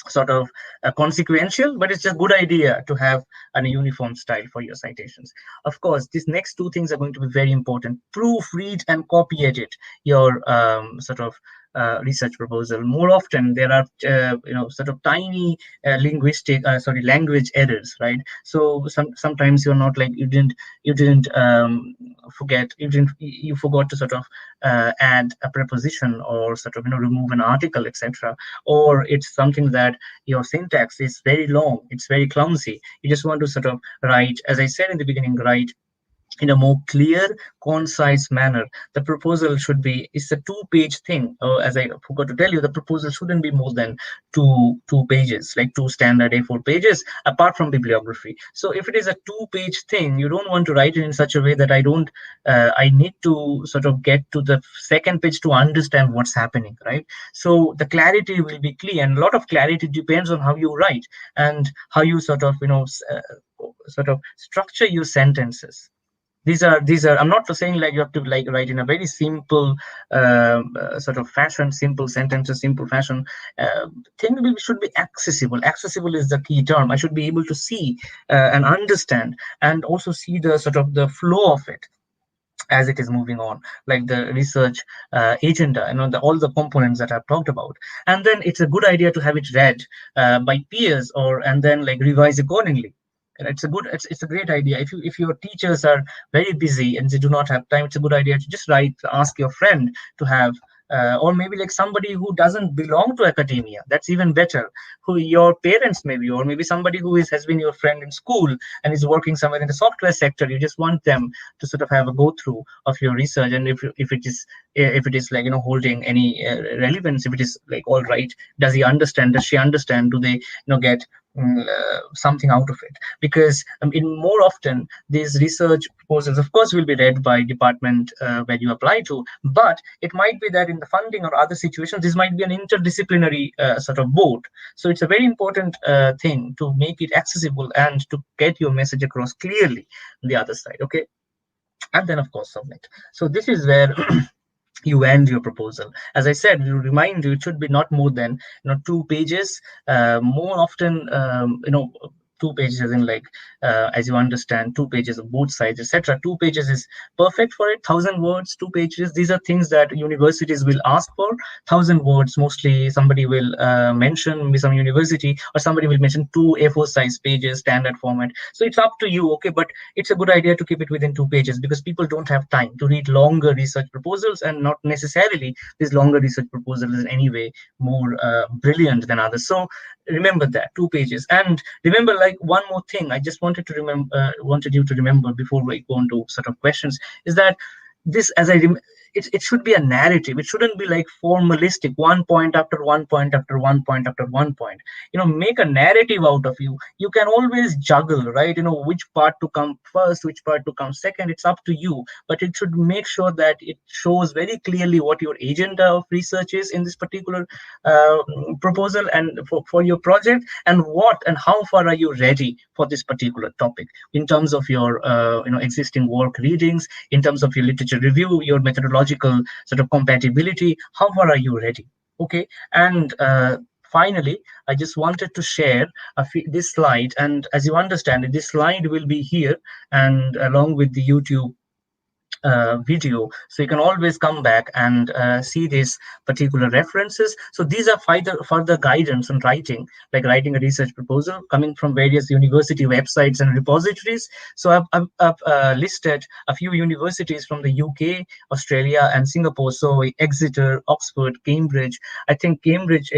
sort of consequential, but it's a good idea to have a uniform style for your citations. Of course, these next two things are going to be very important: proofread and copy edit your research proposal. More often there are sort of tiny language errors, right? So sometimes you're not like you didn't forget you forgot to sort of add a preposition, or sort of remove an article, etc. Or it's something that your syntax is very long, it's very clumsy. You just want to sort of write, as I said in the beginning, write in a more clear, concise manner. The proposal should be, it's a two-page thing. As I forgot to tell you, the proposal shouldn't be more than two pages, like two standard A4 pages, apart from bibliography. So if it is a two-page thing, you don't want to write it in such a way that I need to sort of get to the second page to understand what's happening, right? So the clarity will be clear, and a lot of clarity depends on how you write and how you sort of structure your sentences. These are I'm not saying like you have to like write in a very simple sort of fashion, simple sentences, simple fashion. Thing should be accessible. Accessible is the key term. I should be able to see and understand, and also see the sort of the flow of it as it is moving on, like the research agenda, all the components that I've talked about. And then it's a good idea to have it read by peers, or and then like revise accordingly. And it's a great idea. If your teachers are very busy and they do not have time, it's a good idea to just ask your friend to have, or maybe like somebody who doesn't belong to academia. That's even better. Who your parents maybe, or maybe somebody who has been your friend in school and is working somewhere in the software sector. You just want them to sort of have a go through of your research, and if it is like holding any relevance, if it is like all right, does she understand, do they get something out of it? Because in more often these research proposals, of course, will be read by department where you apply to, but it might be that in the funding or other situations this might be an interdisciplinary sort of board. So it's a very important thing to make it accessible and to get your message across clearly on the other side. Okay. And then of course submit. So this is where you end your proposal. As I said, we remind you, it should be not more than two pages. More often, two pages as in like as you understand, two pages of both sides, etc. Two pages is perfect for it. 1,000 words, two pages, these are things that universities will ask for. 1,000 words, mostly somebody will mention, maybe some university or somebody will mention two A4 size pages, standard format. So it's up to you. Okay, but it's a good idea to keep it within 2 pages, because people don't have time to read longer research proposals, and not necessarily these longer research proposals is anyway more brilliant than others. So remember that 2 pages. And remember, like, one more thing I just wanted you to remember before we go on to sort of questions, is that this, it should be a narrative. It shouldn't be like formalistic, one point after one point after one point after one point. Make a narrative out of you can always juggle, right? Which part to come first, which part to come second, it's up to you. But it should make sure that it shows very clearly what your agenda of research is in this particular uh, proposal and for your project, and what and how far are you ready for this particular topic in terms of your existing work readings, in terms of your literature review, your methodological sort of compatibility. How far are you ready? Okay. And finally, I just wanted to share this slide, and as you understand it, this slide will be here, and along with the YouTube video, so you can always come back and see these particular references. So these are further guidance on writing, like writing a research proposal, coming from various university websites and repositories. So I've listed a few universities from the UK, Australia, and Singapore. So Exeter, Oxford, Cambridge. I think Cambridge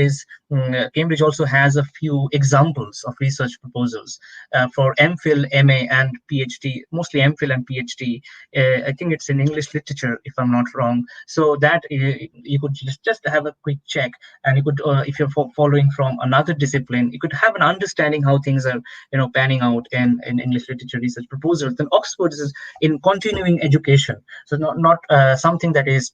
also has a few examples of research proposals for MPhil, MA, and PhD, mostly MPhil and PhD. I think it's in English literature, if I'm not wrong. So that you could just have a quick check, and you could, if you're following from another discipline, you could have an understanding how things are, panning out in English literature research proposals. Then Oxford is in continuing education, so not something that is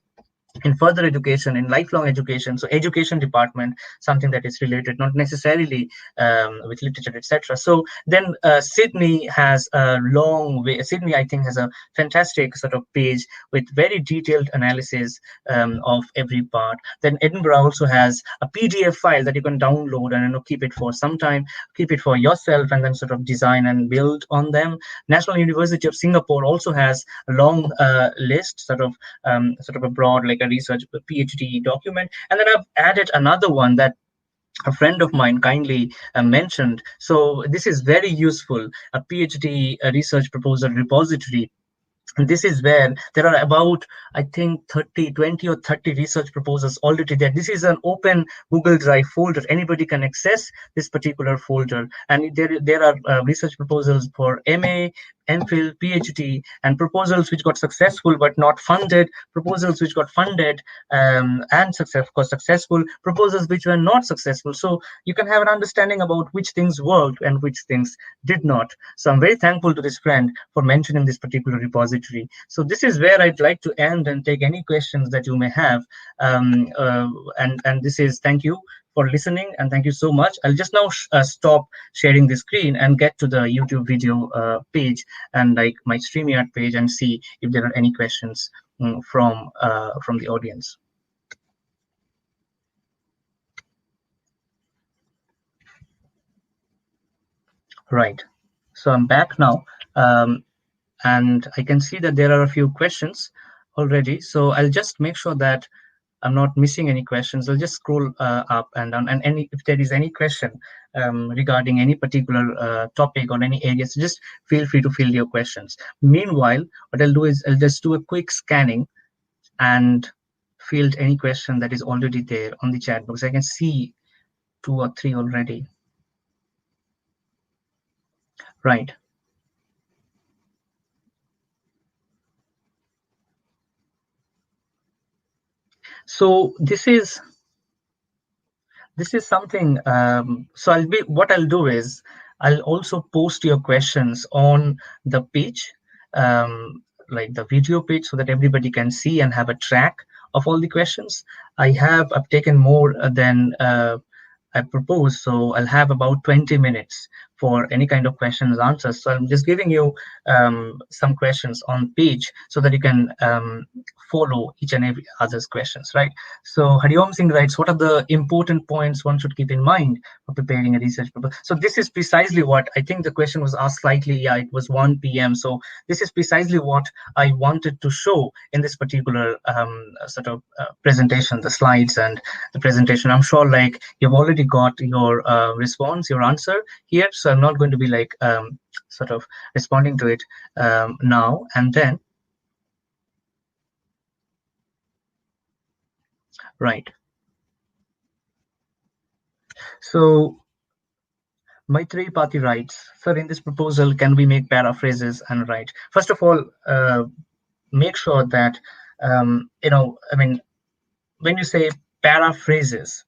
in further education, in lifelong education. So education department, something that is related, not necessarily with literature, etc. So then Sydney has a long way. Sydney, I think, has a fantastic sort of page with very detailed analysis of every part. Then Edinburgh also has a PDF file that you can download and keep it for some time, keep it for yourself, and then sort of design and build on them. National University of Singapore also has a long list, sort of a broad, like a research PhD document. And then I've added another one that a friend of mine kindly mentioned. So this is very useful, a PhD research proposal repository. And this is where there are about, I think, 30, 20 or 30 research proposals already there. This is an open Google Drive folder. Anybody can access this particular folder. And there are research proposals for MA, MPhil, PhD, and proposals which got successful but not funded, proposals which got funded and successful, proposals which were not successful. So you can have an understanding about which things worked and which things did not. So I'm very thankful to this friend for mentioning this particular repository. So this is where I'd like to end and take any questions that you may have. Um, uh, and this is, thank you for listening, and thank you so much. I'll just now stop sharing the screen and get to the YouTube video page and like my StreamYard page and see if there are any questions from the audience. Right. So I'm back now. And I can see that there are a few questions already. So I'll just make sure that I'm not missing any questions. I'll just scroll up and down, and if there is any question regarding any particular topic or any areas, just feel free to fill your questions. Meanwhile, what I'll do is I'll just do a quick scanning and field any question that is already there on the chat box. I can see 2 or 3 already. Right. So this is something. So what I'll do is I'll also post your questions on the page, like the video page, so that everybody can see and have a track of all the questions. I've taken more than I propose, so I'll have about 20 minutes for any kind of questions answers. So I'm just giving you some questions on page so that you can follow each and every other's questions, right? So Hariom Singh writes, what are the important points one should keep in mind for preparing a research paper? So this is precisely what I think the question was asked slightly. Yeah, it was 1 p.m. So this is precisely what I wanted to show in this particular sort of presentation, the slides and the presentation. I'm sure like you've already got your response, your answer here. So I'm not going to be like sort of responding to it now and then. Right. So Maitri Pati writes, sir, in this proposal, can we make paraphrases and write? First of all, make sure that, I mean, when you say paraphrases,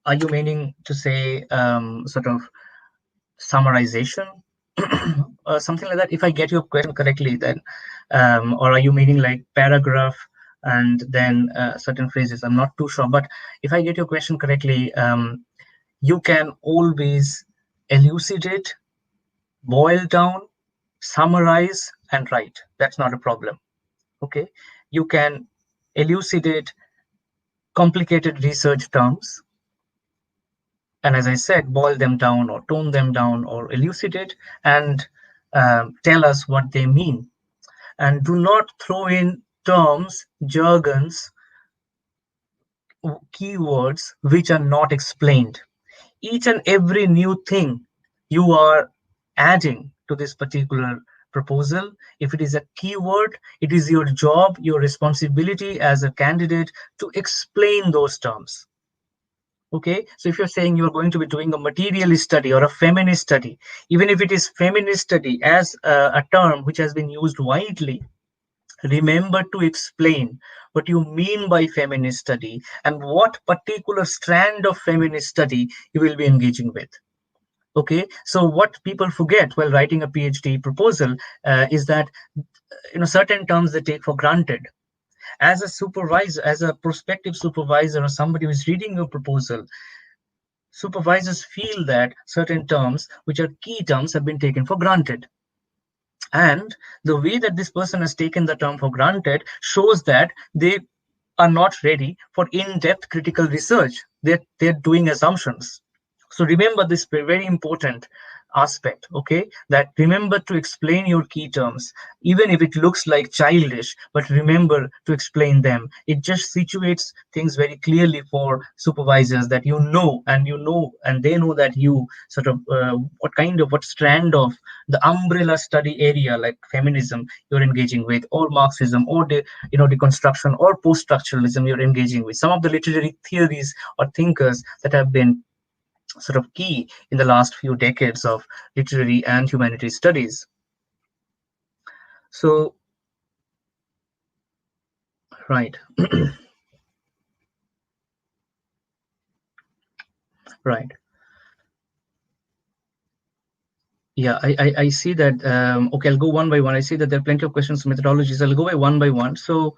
are you meaning to say sort of summarization or something like that? If I get your question correctly, then, or are you meaning like paragraph and then certain phrases? I'm not too sure, but if I get your question correctly, you can always elucidate, boil down, summarize, and write. That's not a problem. Okay. You can elucidate complicated research terms. And as I said, boil them down or tone them down or elucidate and tell us what they mean. And do not throw in terms, jargons, keywords which are not explained. Each and every new thing you are adding to this particular proposal, if it is a keyword, it is your job, your responsibility as a candidate to explain those terms. Okay, so if you're saying you're going to be doing a materialist study or a feminist study, even if it is feminist study as a term which has been used widely, remember to explain what you mean by feminist study and what particular strand of feminist study you will be engaging with. Okay, so what people forget while writing a PhD proposal is that certain terms they take for granted. As a supervisor, as a prospective supervisor, or somebody who is reading your proposal, supervisors feel that certain terms, which are key terms, have been taken for granted. And the way that this person has taken the term for granted shows that they are not ready for in-depth critical research. They're doing assumptions. So remember this very important aspect, okay? That remember to explain your key terms, even if it looks like childish, but remember to explain them. It just situates things very clearly for supervisors, that and they know that you sort of what strand of the umbrella study area like feminism you're engaging with, or Marxism, or deconstruction, or post-structuralism you're engaging with. Some of the literary theories or thinkers that have been sort of key in the last few decades of literary and humanities studies. So, right, right. Yeah, I see that. Okay, I'll go one by one. I see that there are plenty of questions, methodologies. I'll go by one. So,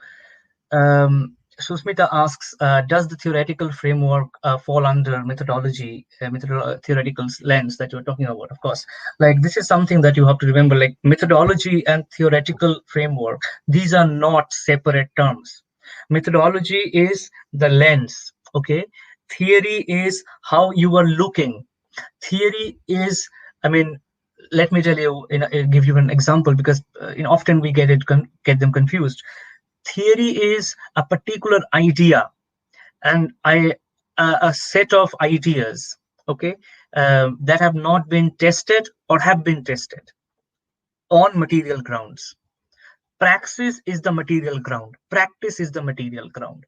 Susmita asks, does the theoretical framework fall under methodology, theoretical lens that you're talking about? Of course, like this is something that you have to remember, like methodology and theoretical framework, these are not separate terms. Methodology is the lens, okay? Theory is how you are looking. Theory is, I mean, let me tell you, give you an example, because often we get them confused. Theory is a particular idea, and a set of ideas, okay, that have not been tested or have been tested on material grounds. Praxis is the material ground. Practice is the material ground.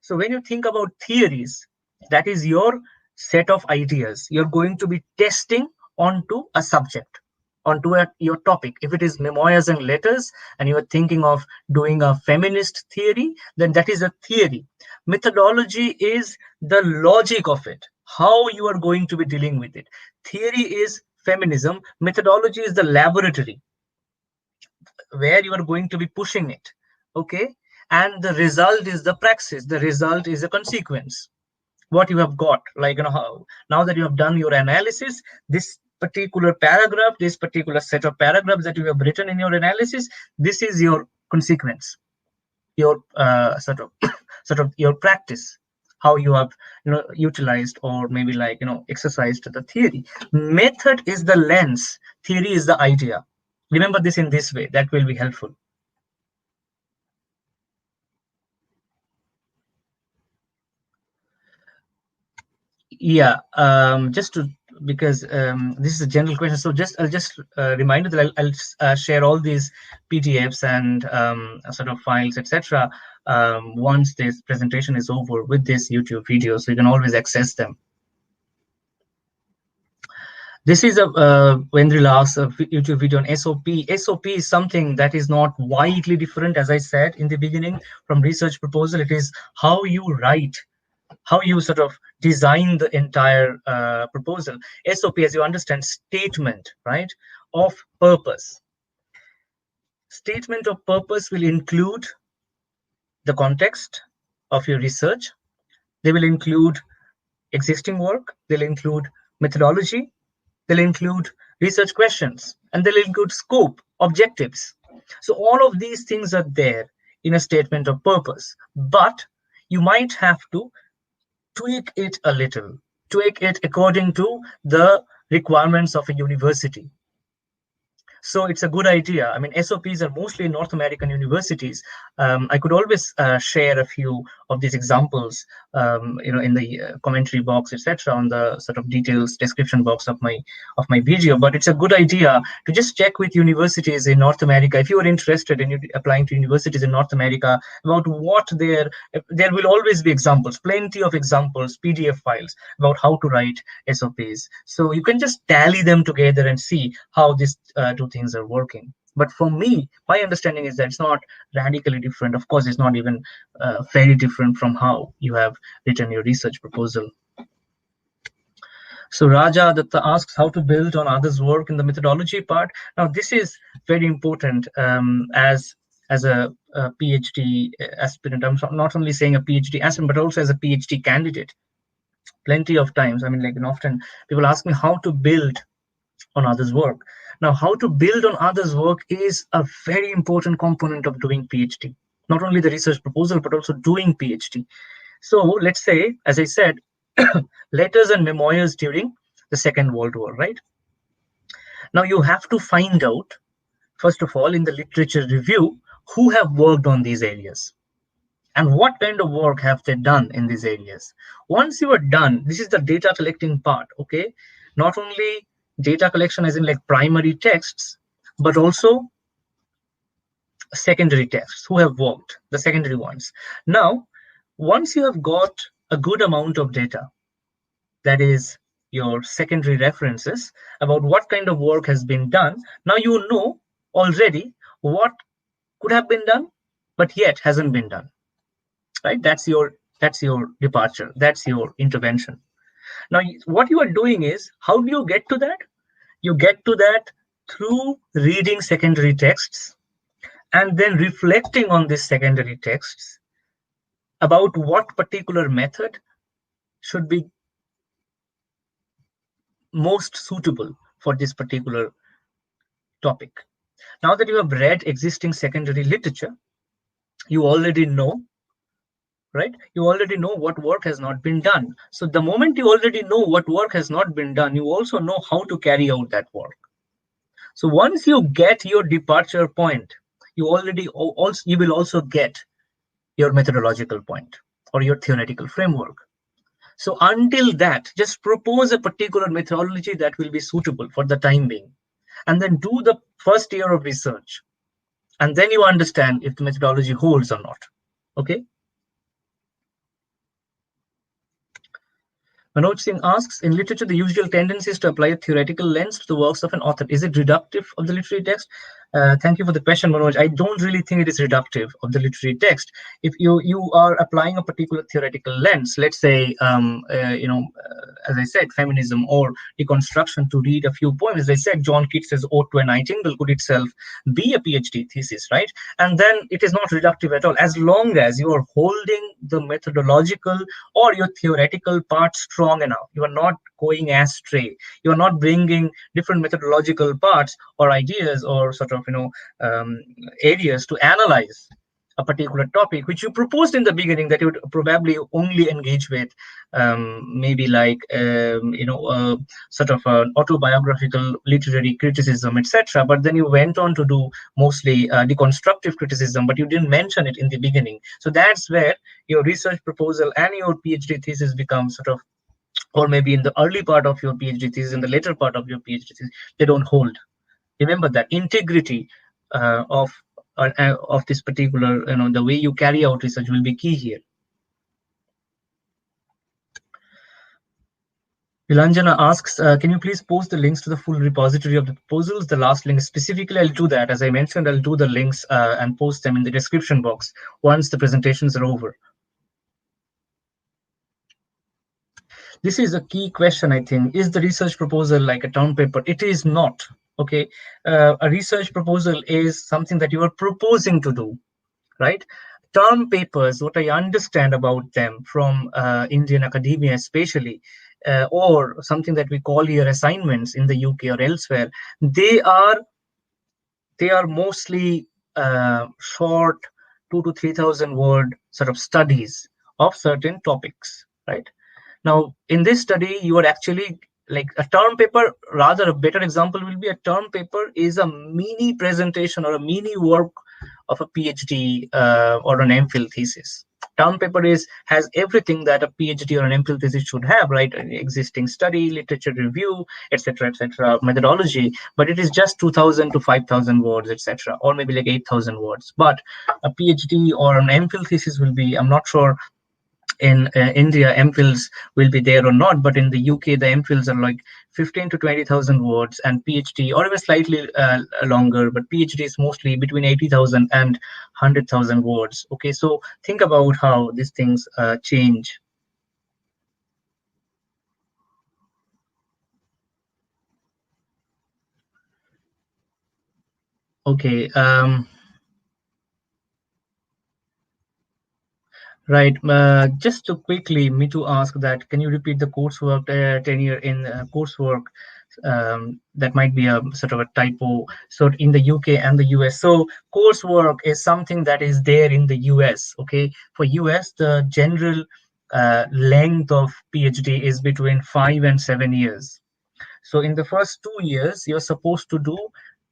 So when you think about theories, that is your set of ideas. You're going to be testing onto a subject, onto your topic. If it is memoirs and letters, and you are thinking of doing a feminist theory, then that is a theory. Methodology is the logic of it, how you are going to be dealing with it. Theory is feminism. Methodology is the laboratory where you are going to be pushing it, okay? And the result is the praxis. The result is a consequence, what you have got, like how now that you have done your analysis, this particular paragraph, this particular set of paragraphs that you have written in your analysis, this is your consequence, your sort of your practice, how you have utilized, or maybe like exercised the theory. Method is the lens, theory is the idea. Remember this in this way, that will be helpful. Yeah, just to, because this is a general question, so I'll just remind you that I'll share all these PDFs and sort of files, etc. Once this presentation is over with this YouTube video, so you can always access them. This is a Vendrila's YouTube video on SOP. SOP is something that is not widely different, as I said in the beginning, from research proposal. It is how you write, how you sort of design the entire proposal. SOP, as you understand, statement, right, of purpose. Statement of purpose will include the context of your research. They will include existing work. They'll include methodology. They'll include research questions, and they'll include scope, objectives. So all of these things are there in a statement of purpose, but you might have to tweak it a little, tweak it according to the requirements of a university. So it's a good idea. I mean, SOPs are mostly in North American universities. I could always share a few of these examples, in the commentary box, etc., on the sort of details description box of my video. But it's a good idea to just check with universities in North America, if you are interested in applying to universities in North America, about what there will always be examples, plenty of examples, PDF files about how to write SOPs. So you can just tally them together and see how these two things are working. But for me, my understanding is that it's not radically different. Of course, it's not even very different from how you have written your research proposal. So Raja Datta asks how to build on others' work in the methodology part. Now, this is very important, as as a PhD aspirant. I'm not only saying a PhD aspirant, but also as a PhD candidate. Plenty of times, I mean, like, and often people ask me how to build on others' work. Now, how to build on others' work is a very important component of doing PhD. Not only the research proposal, but also doing PhD. So let's say, as I said, letters and memoirs during the Second World War, right? Now you have to find out, first of all, in the literature review, who have worked on these areas and what kind of work have they done in these areas. Once you are done, this is the data collecting part, okay? Not only data collection as in like primary texts, but also secondary texts, who have worked, the secondary ones. Now, once you have got a good amount of data, that is your secondary references about what kind of work has been done, now you know already what could have been done but yet hasn't been done, right? That's your departure, that's your intervention. Now what you are doing is, how do you get to that? You get to that through reading secondary texts and then reflecting on these secondary texts about what particular method should be most suitable for this particular topic. Now that you have read existing secondary literature, you already know, right? You already know what work has not been done. So the moment you already know what work has not been done, you also know how to carry out that work. So once you get your departure point, you will also get your methodological point or your theoretical framework. So until that, just propose a particular methodology that will be suitable for the time being, and then do the first year of research, and then you understand if the methodology holds or not. Okay. Manoj Singh asks, in literature, the usual tendency is to apply a theoretical lens to the works of an author. Is it reductive of the literary text? Thank you for the question, Manoj. I don't really think it is reductive of the literary text. If you are applying a particular theoretical lens, let's say, as I said, feminism or deconstruction, to read a few poems. As I said, John Keats's Ode to a Nightingale could itself be a PhD thesis, right? And then it is not reductive at all, as long as you are holding the methodological or your theoretical part strong enough. You are not going astray. You are not bringing different methodological parts or ideas or sort of areas to analyze a particular topic which you proposed in the beginning that you would probably only engage with, maybe like sort of an autobiographical literary criticism, etc. But then you went on to do mostly deconstructive criticism, but you didn't mention it in the beginning. So that's where your research proposal and your PhD thesis become sort of, or maybe in the early part of your PhD thesis, in the later part of your PhD thesis, they don't hold. Remember that integrity of this particular, the way you carry out research will be key here. Vilanjana asks, can you please post the links to the full repository of the proposals? The last link specifically, I'll do that. As I mentioned, I'll do the links and post them in the description box once the presentations are over. This is a key question, I think. Is the research proposal like a term paper? It is not. Okay. A research proposal is something that you are proposing to do, right? Term papers, what I understand about them from Indian academia especially, or something that we call here assignments in the UK or elsewhere, they are mostly short 2 to 3,000 word sort of studies of certain topics, right? Now, in this study, you are actually like a term paper. Rather, a better example will be a term paper is a mini presentation or a mini work of a PhD or an MPhil thesis. Term paper has everything that a PhD or an MPhil thesis should have, right? An existing study, literature review, etc., methodology. But it is just 2,000 to 5,000 words, etc., or maybe like 8,000 words. But a PhD or an MPhil thesis will be, I'm not sure in India, MPhils will be there or not, but in the UK, the MPhils are like 15 to 20,000 words, and PhD, or even slightly longer, but PhD is mostly between 80,000 and 100,000 words. Okay, so think about how these things change. Okay. Right. Just to quickly, me to ask that, can you repeat the coursework tenure in coursework? That might be a sort of a typo. So in the UK and the US, so coursework is something that is there in the US. Okay, for US, the general length of PhD is between 5 and 7 years. So in the first 2 years, you're supposed to do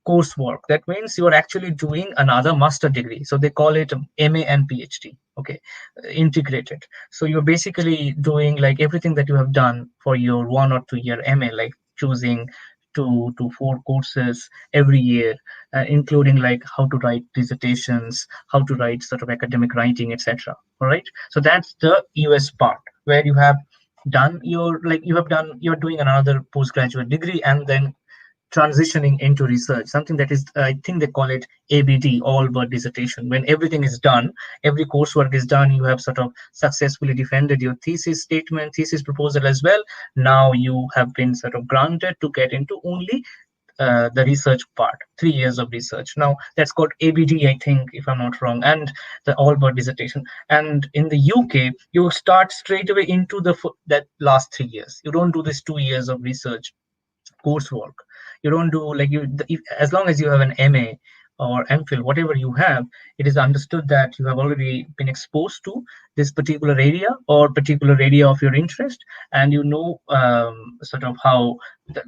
coursework. That means you're actually doing another master degree. So they call it MA and PhD. Okay, integrated. So you're basically doing like everything that you have done for your 1 or 2 year MA, like choosing 2 to 4 courses every year, including like how to write dissertations, how to write sort of academic writing, etc. All right. So that's the US part where you have done your like you have done you're doing another postgraduate degree and then transitioning into research, something that is I think they call it ABD, all but dissertation. When everything is done, every coursework is done, you have sort of successfully defended your thesis statement, thesis proposal as well. Now you have been sort of granted to get into only the research part, 3 years of research. Now that's called ABD, I think, if I'm not wrong, and the all but dissertation. And in the UK, you start straight away into that last 3 years. You don't do this 2 years of research coursework. You don't do like as long as you have an MA or MPhil, whatever you have, it is understood that you have already been exposed to this particular area or particular area of your interest, and you know sort of how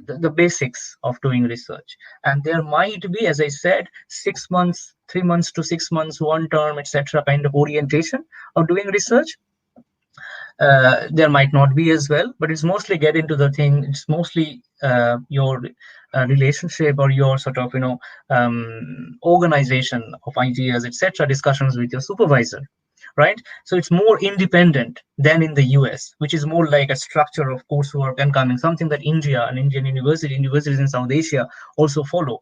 the basics of doing research. And there might be, as I said, 6 months, 3 months to 6 months, one term, etc., kind of orientation of doing research. There might not be as well, but it's mostly get into the thing. It's mostly your relationship or your sort of organization of ideas, etc., discussions with your supervisor, right? So it's more independent than in the US, which is more like a structure of coursework and coming, something that India and Indian universities in South Asia also follow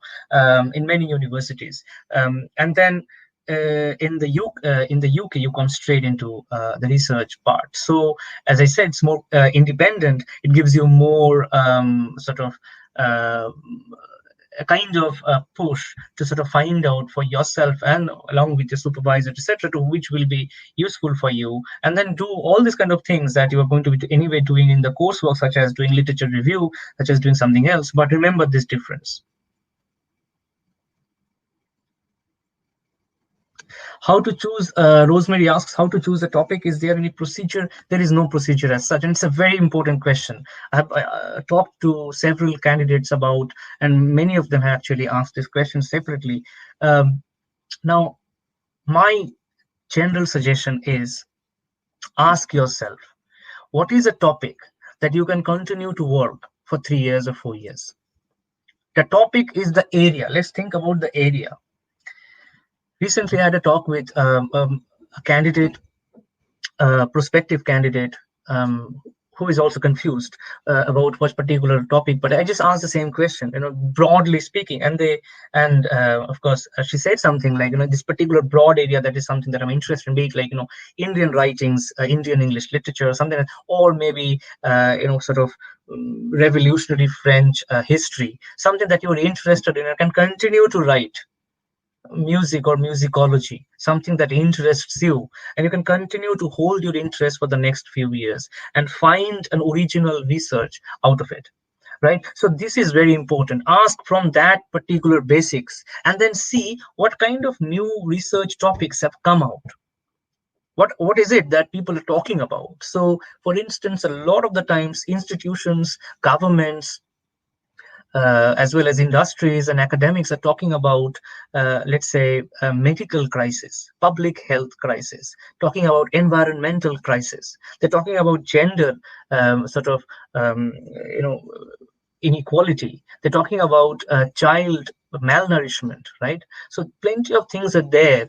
in many universities. And then in the UK, you come straight into the research part. So, as I said, it's more independent. It gives you more sort of uh, a kind of push to sort of find out for yourself and along with your supervisor, etc., to which will be useful for you, and then do all these kind of things that you are going to be anyway doing in the coursework, such as doing literature review, such as doing something else. But remember this difference. How to choose, Rosemary asks, how to choose a topic? Is there any procedure? There is no procedure as such. And it's a very important question. I have talked to several candidates about, and many of them have actually asked this question separately. Now, my general suggestion is ask yourself, what is a topic that you can continue to work for 3 years or 4 years? The topic is the area. Let's think about the area. Recently, I had a talk with a candidate, prospective candidate, who is also confused about what particular topic. But I just asked the same question, broadly speaking, and of course she said something like, this particular broad area, that is something that I'm interested in, be it like Indian writings, Indian English literature, or something, or maybe sort of revolutionary French history, something that you're interested in and can continue to write music or musicology, something that interests you, and you can continue to hold your interest for the next few years and find an original research out of it. Right. So this is very important. Ask from that particular basics and then see what kind of new research topics have come out. What is it that people are talking about? So for instance, a lot of the times institutions, governments, as well as industries and academics are talking about, let's say, medical crisis, public health crisis, talking about environmental crisis. They're talking about gender, sort of, you know, inequality. They're talking about child malnourishment, right? So plenty of things are there.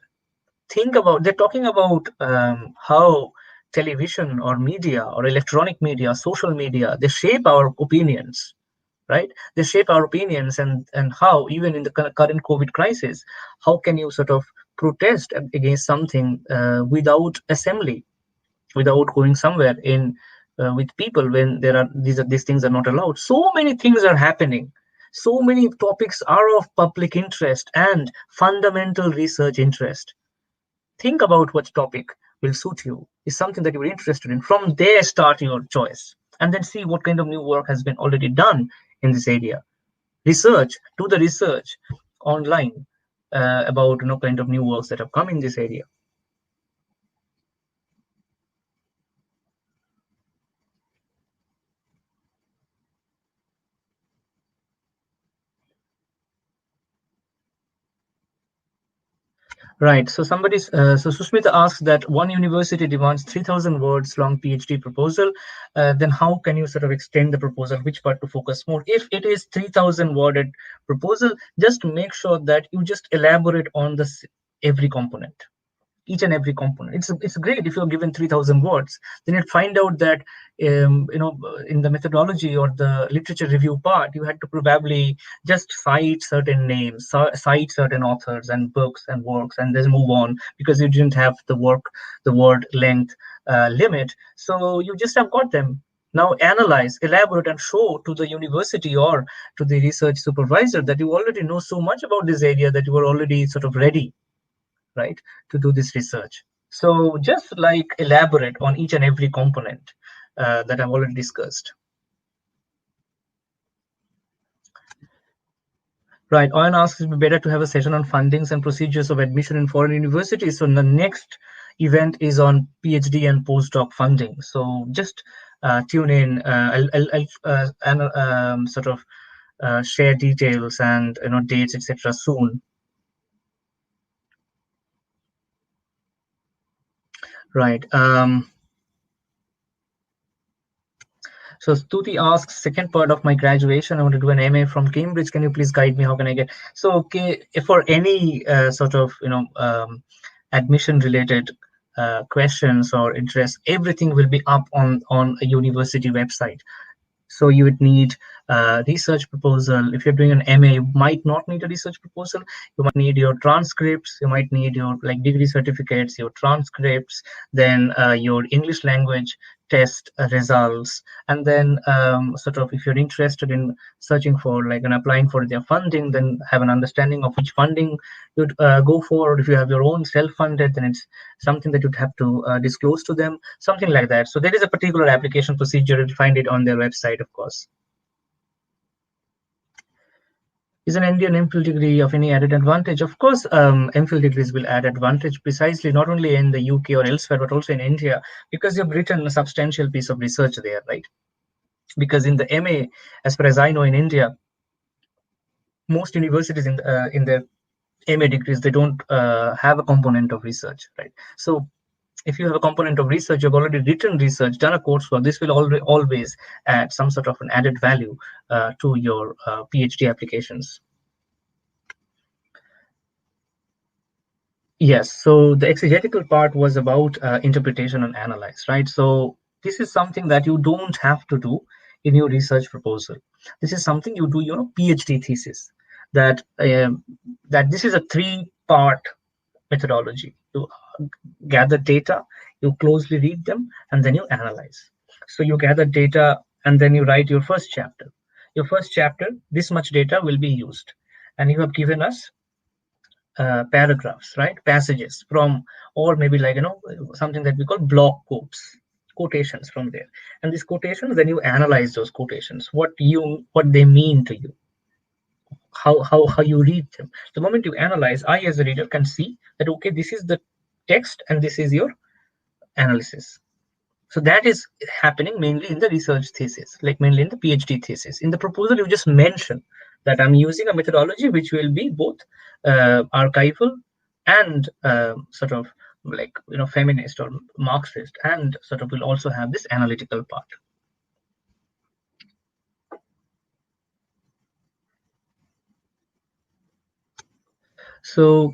They're talking about how television or media or electronic media, social media, they shape our opinions, right? They shape our opinions, and how, even in the current COVID crisis, how can you sort of protest against something without assembly, without going somewhere in with people, when these things are not allowed? So many things are happening. So many topics are of public interest and fundamental research interest. Think about what topic. will suit you, is something that you're interested in. From there, start your choice, and then see what kind of new work has been already done in this area. Research, do the research online about kind of new works that have come in this area. Right. So so Susmita asks that one university demands 3,000 words long PhD proposal. Then how can you sort of extend the proposal? Which part to focus more? If it is 3,000 worded proposal, just make sure that you just elaborate on this every component, each and every component. It's great if you're given 3,000 words, then you'd find out that in the methodology or the literature review part, you had to probably just cite certain names, cite certain authors and books and works, and then move on because you didn't have the word length limit. So you just have got them. Now analyze, elaborate, and show to the university or to the research supervisor that you already know so much about this area that you are already sort of ready, right, to do this research. So just like elaborate on each and every component that I've already discussed. Right. Owen asks, it would be better to have a session on fundings and procedures of admission in foreign universities. So the next event is on PhD and postdoc funding. So just tune in. I'll sort of share details and dates, etc. soon. Right. So Stuti asks, second part of my graduation, I want to do an MA from Cambridge. Can you please guide me? How can I get? So okay, for any sort of admission related questions or interests, everything will be up on a university website. So you would need a research proposal. If you're doing an MA, you might not need a research proposal. You might need your transcripts. You might need your degree certificates, your transcripts, then your English language test results, and then sort of if you're interested in searching for and applying for their funding, then have an understanding of which funding you'd go for. Or if you have your own self-funded, then it's something that you'd have to disclose to them, something like that. So there is a particular application procedure. You'll find it on their website, of course. Is an Indian MPhil degree of any added advantage? Of course, MPhil degrees will add advantage precisely not only in the UK or elsewhere, but also in India, because you've written a substantial piece of research there, right? Because in the MA, as far as I know, in India, most universities in their MA degrees, they don't have a component of research, right? So if you have a component of research, you've already written research, done a coursework, this will always add some sort of an added value to your PhD applications. Yes, so the exegetical part was about interpretation and analyze, right? So this is something that you don't have to do in your research proposal. This is something you do your PhD thesis. That this is a three-part methodology. You gather data, you closely read them, and then you analyze. So you gather data, and then you write your first chapter. Your first chapter, this much data will be used, and you have given us paragraphs, right? Passages from, or maybe something that we call block quotes, quotations from there. And these quotations, then you analyze those quotations, what they mean to you, how you read them. The moment you analyze, I as a reader can see that okay, this is the text and this is your analysis. So that is happening mainly in the research thesis, like mainly in the PhD thesis. In the proposal, you just mention that I'm using a methodology which will be both archival and sort of feminist or Marxist, and sort of will also have this analytical part. So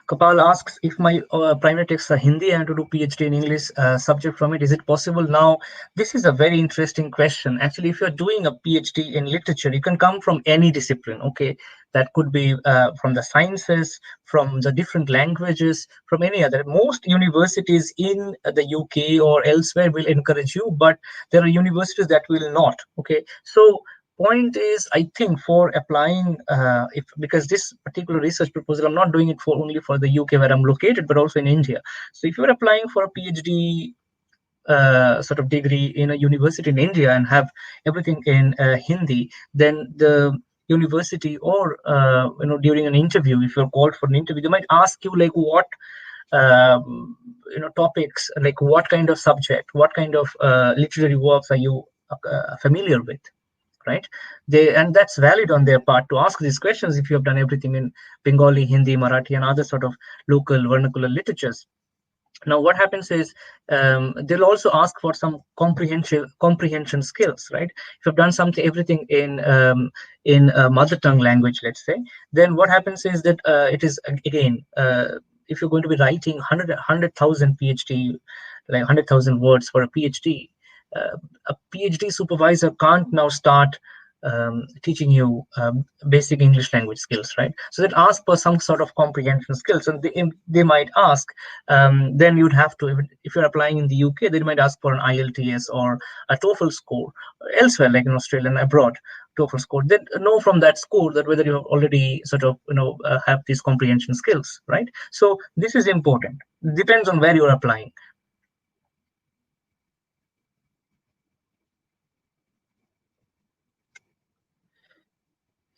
Kapal asks, if my primary texts are Hindi and to do PhD in English subject from it, is it possible? Now, this is a very interesting question. Actually, if you're doing a PhD in literature, you can come from any discipline, okay? That could be from the sciences, from the different languages, from any other. Most universities in the UK or elsewhere will encourage you, but there are universities that will not, okay? So point is, I think, for applying, if because this particular research proposal, I'm not doing it for only for the UK where I'm located, but also in India. So if you're applying for a PhD sort of degree in a university in India and have everything in Hindi, then the university, or during an interview, if you're called for an interview, they might ask you like what topics, like what kind of subject, what kind of literary works are you familiar with, right? And that's valid on their part to ask these questions if you have done everything in Bengali, Hindi, Marathi, and other sort of local vernacular literatures. Now what happens is, they'll also ask for some comprehension skills, right? If you've done something everything in mother tongue language, let's say, then what happens is that it is again, if you're going to be writing 100,000 PhD, like 100,000 words for a PhD, a PhD supervisor can't now start teaching you basic English language skills, right? So that ask for some sort of comprehension skills, and they might ask, then you'd have to, if you're applying in the UK, they might ask for an IELTS or a TOEFL score. Elsewhere, like in Australia and abroad, TOEFL score. Then know from that score that whether you have already sort of have these comprehension skills, right? So this is important. Depends on where you're applying.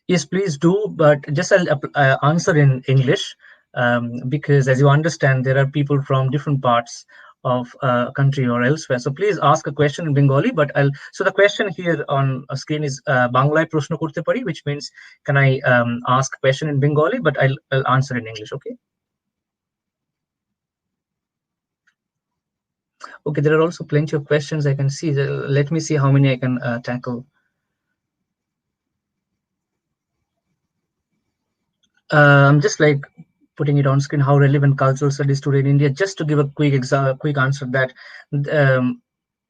Yes, please do, but just I'll answer in English, because as you understand, there are people from different parts of country or elsewhere. So please ask a question in Bengali, but I'll. So the question here on a screen is Banglaয় প্রশ্ন করতে পারি, which means can I ask a question in Bengali, but I'll answer in English. Okay. Okay. There are also plenty of questions I can see. Let me see how many I can tackle. I'm just like putting it on screen, how relevant cultural studies today in India. Just to give a quick answer that, um,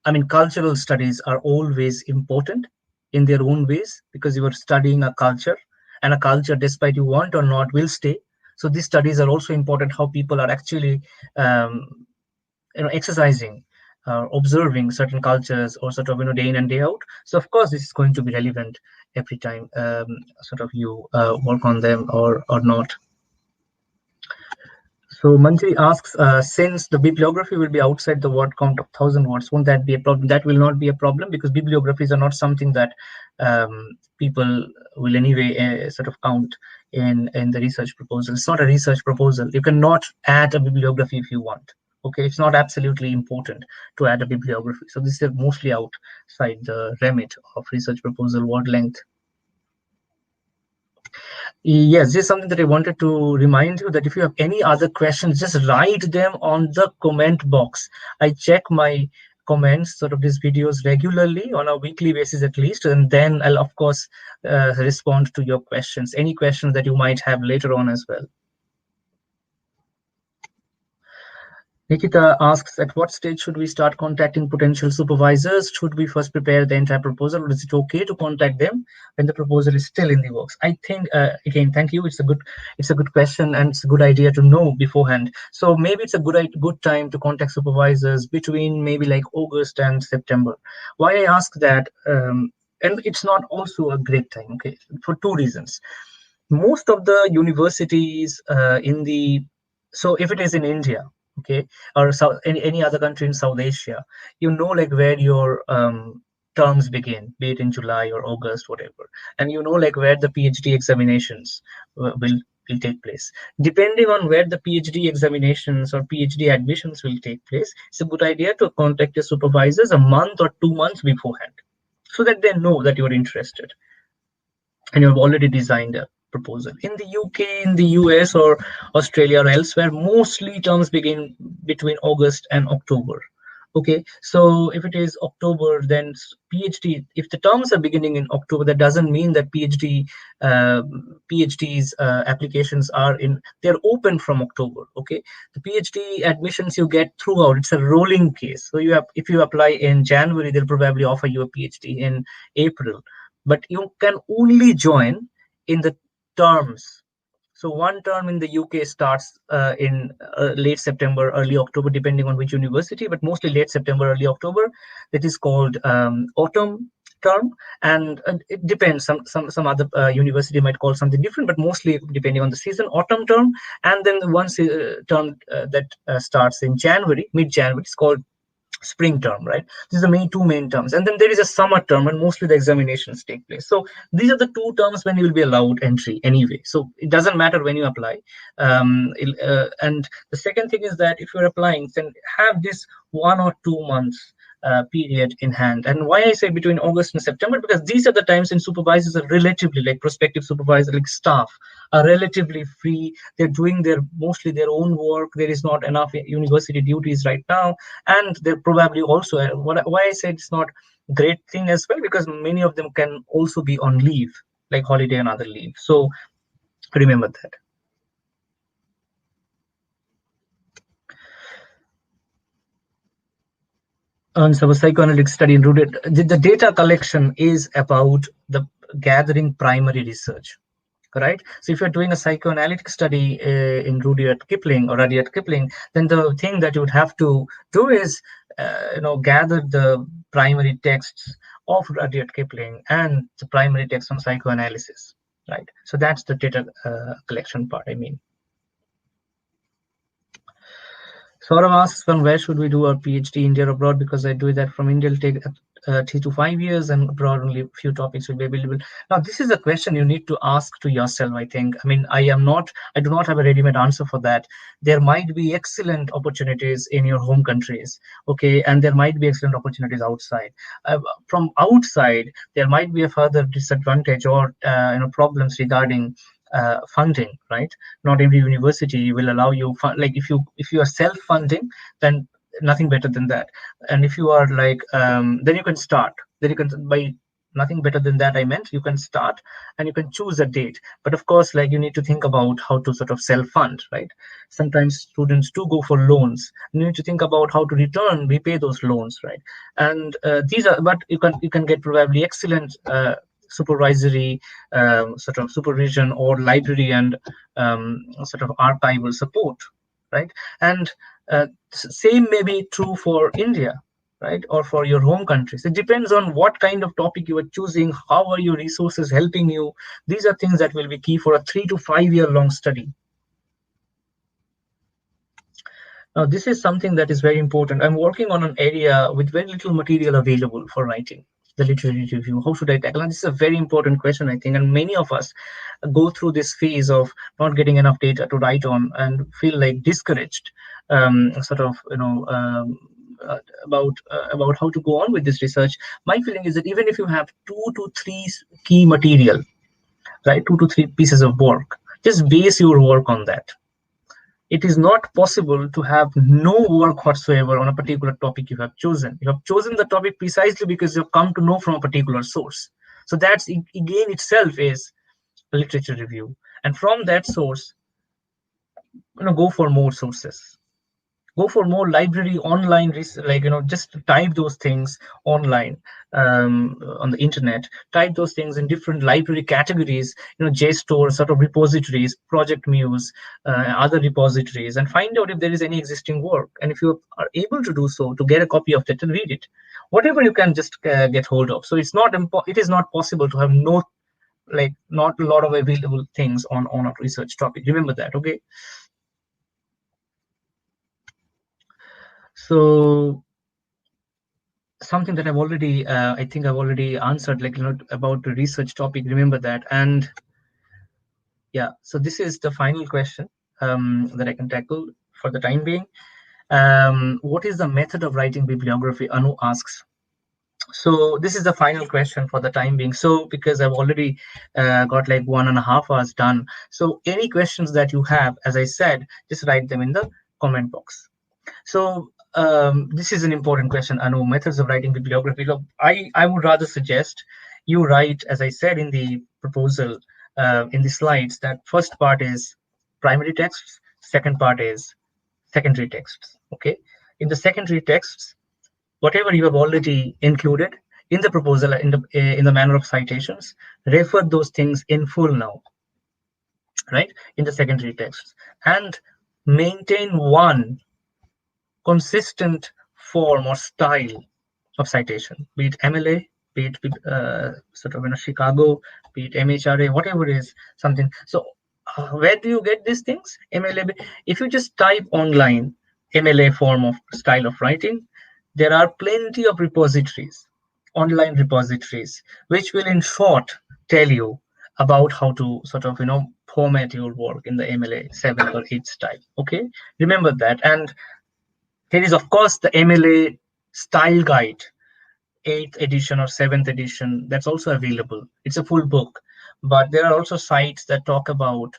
I mean, cultural studies are always important in their own ways, because you are studying a culture, and a culture, despite you want or not, will stay. So these studies are also important, how people are actually um, exercising, observing certain cultures, or sort of day in and day out. So of course this is going to be relevant every time sort of you work on them or not. So Manjari asks, since the bibliography will be outside the word count of 1,000 words, won't that be a problem? That will not be a problem, because bibliographies are not something that people will anyway sort of count in the research proposal. It's not a research proposal. You cannot add a bibliography if you want. Okay, it's not absolutely important to add a bibliography. So this is mostly outside the remit of research proposal word length. Yes, this is something that I wanted to remind you, that if you have any other questions, just write them on the comment box. I check my comments, sort of these videos regularly on a weekly basis at least, and then I'll of course respond to your questions, any questions that you might have later on as well. Nikita asks, at what stage should we start contacting potential supervisors? Should we first prepare the entire proposal, or is it okay to contact them when the proposal is still in the works? I think, again, thank you. It's a good question, and it's a good idea to know beforehand. So maybe it's a good time to contact supervisors between maybe like August and September. Why I ask that, and it's not also a great time, okay, for two reasons. Most of the universities in the so if it is in India, okay, or South, any other country in South Asia, like where your terms begin, be it in July or August, whatever, and like where the PhD examinations will take place. Depending on where the PhD examinations or PhD admissions will take place, it's a good idea to contact your supervisors a month or 2 months beforehand, so that they know that you're interested and you've already designed a proposal. In the UK, in the US, or Australia or elsewhere, mostly terms begin between August and October. Okay, so if it is October, then PhD. If the terms are beginning in October, that doesn't mean that PhDs applications are in. They're open from October. Okay, the PhD admissions you get throughout. It's a rolling case. So if you apply in January, they'll probably offer you a PhD in April, but you can only join in the terms. So one term in the UK starts in late September, early October, depending on which university, but mostly late September, early October. That is called autumn term, and it depends. Some other university might call something different, but mostly depending on the season, autumn term, and then the one term that starts in January, mid-January, it's called spring term, right? These are the two main terms, and then there is a summer term, and mostly the examinations take place. So these are the two terms when you will be allowed entry anyway. So it doesn't matter when you apply. And the second thing is that if you're applying, then have this 1 or 2 months period in hand. And why I say between August and September, because these are the times when supervisors are relatively, like prospective supervisors, like staff, are relatively free. They're doing their mostly their own work. There is not enough university duties right now, and they're probably also why I said it's not great thing as well, because many of them can also be on leave, like holiday and other leave. So remember that. And so a psychoanalytic study rooted, the data collection is about the gathering primary research, right? So if you're doing a psychoanalytic study in Rudyard Kipling or Rudyard Kipling, then the thing that you would have to do is gather the primary texts of Rudyard Kipling and the primary text from psychoanalysis, right? So that's the data collection part, I mean. Saurav asks, from where should we do our PhD, India or abroad? Because I do that from India, it'll take 3 to 5 years, and abroad only a few topics will be available. Now, this is a question you need to ask to yourself, I think. I mean, I do not have a ready-made answer for that. There might be excellent opportunities in your home countries, okay, and there might be excellent opportunities outside. From outside, there might be a further disadvantage or problems regarding funding, right? Not every university will allow you like if you are self-funding, then nothing better than that. And if you are like then you can start, then you can by nothing better than that, I meant you can start and you can choose a date. But of course, like, you need to think about how to sort of self-fund, right? Sometimes students do go for loans. You need to think about how to repay those loans, right? And these are, but you can get probably excellent supervisory sort of supervision or library and sort of archival support, right? And same may be true for India, right? Or for your home countries. It depends on what kind of topic you are choosing, how are your resources helping you. These are things that will be key for a 3 to 5 year long study. Now, this is something that is very important. I'm working on an area with very little material available for writing the literary review. How should I tackle? And this is a very important question, I think. And many of us go through this phase of not getting enough data to write on and feel like discouraged, sort of, about how to go on with this research. My feeling is that even if you have 2 to 3 key material, right, 2 to 3 pieces of work, just base your work on that. It is not possible to have no work whatsoever on a particular topic you have chosen. You have chosen the topic precisely because you've come to know from a particular source. So that's, again, itself is a literature review. And from that source, go for more sources. Go for more library online, like, just type those things online, on the internet. Type those things in different library categories, JSTOR sort of repositories, Project Muse, other repositories, and find out if there is any existing work. And if you are able to do so, to get a copy of it and read it, whatever you can just get hold of. So it is not possible to have not a lot of available things on a research topic. Remember that, okay? So something that I think I've already answered, like, about the research topic. Remember that. And yeah, so this is the final question that I can tackle for the time being. What is the method of writing bibliography? Anu asks. So this is the final question for the time being. So because I've already got like 1.5 hours done. So any questions that you have, as I said, just write them in the comment box. So this is an important question. I know methods of writing bibliography. Look, I would rather suggest you write, as I said in the proposal, in the slides, that first part is primary texts, second part is secondary texts. Okay. In the secondary texts, whatever you have already included in the proposal in the manner of citations, refer those things in full now, right, in the secondary texts, and maintain one consistent form or style of citation, be it MLA, be it sort of Chicago, be it MHRA, whatever it is, something. So where do you get these things? MLA. If you just type online MLA form of style of writing, there are plenty of repositories, online repositories, which will in short tell you about how to sort of format your work in the MLA 7 or 8 style. Okay, remember that. And there is of course the MLA style guide, 8th edition or 7th edition, that's also available. It's a full book, but there are also sites that talk about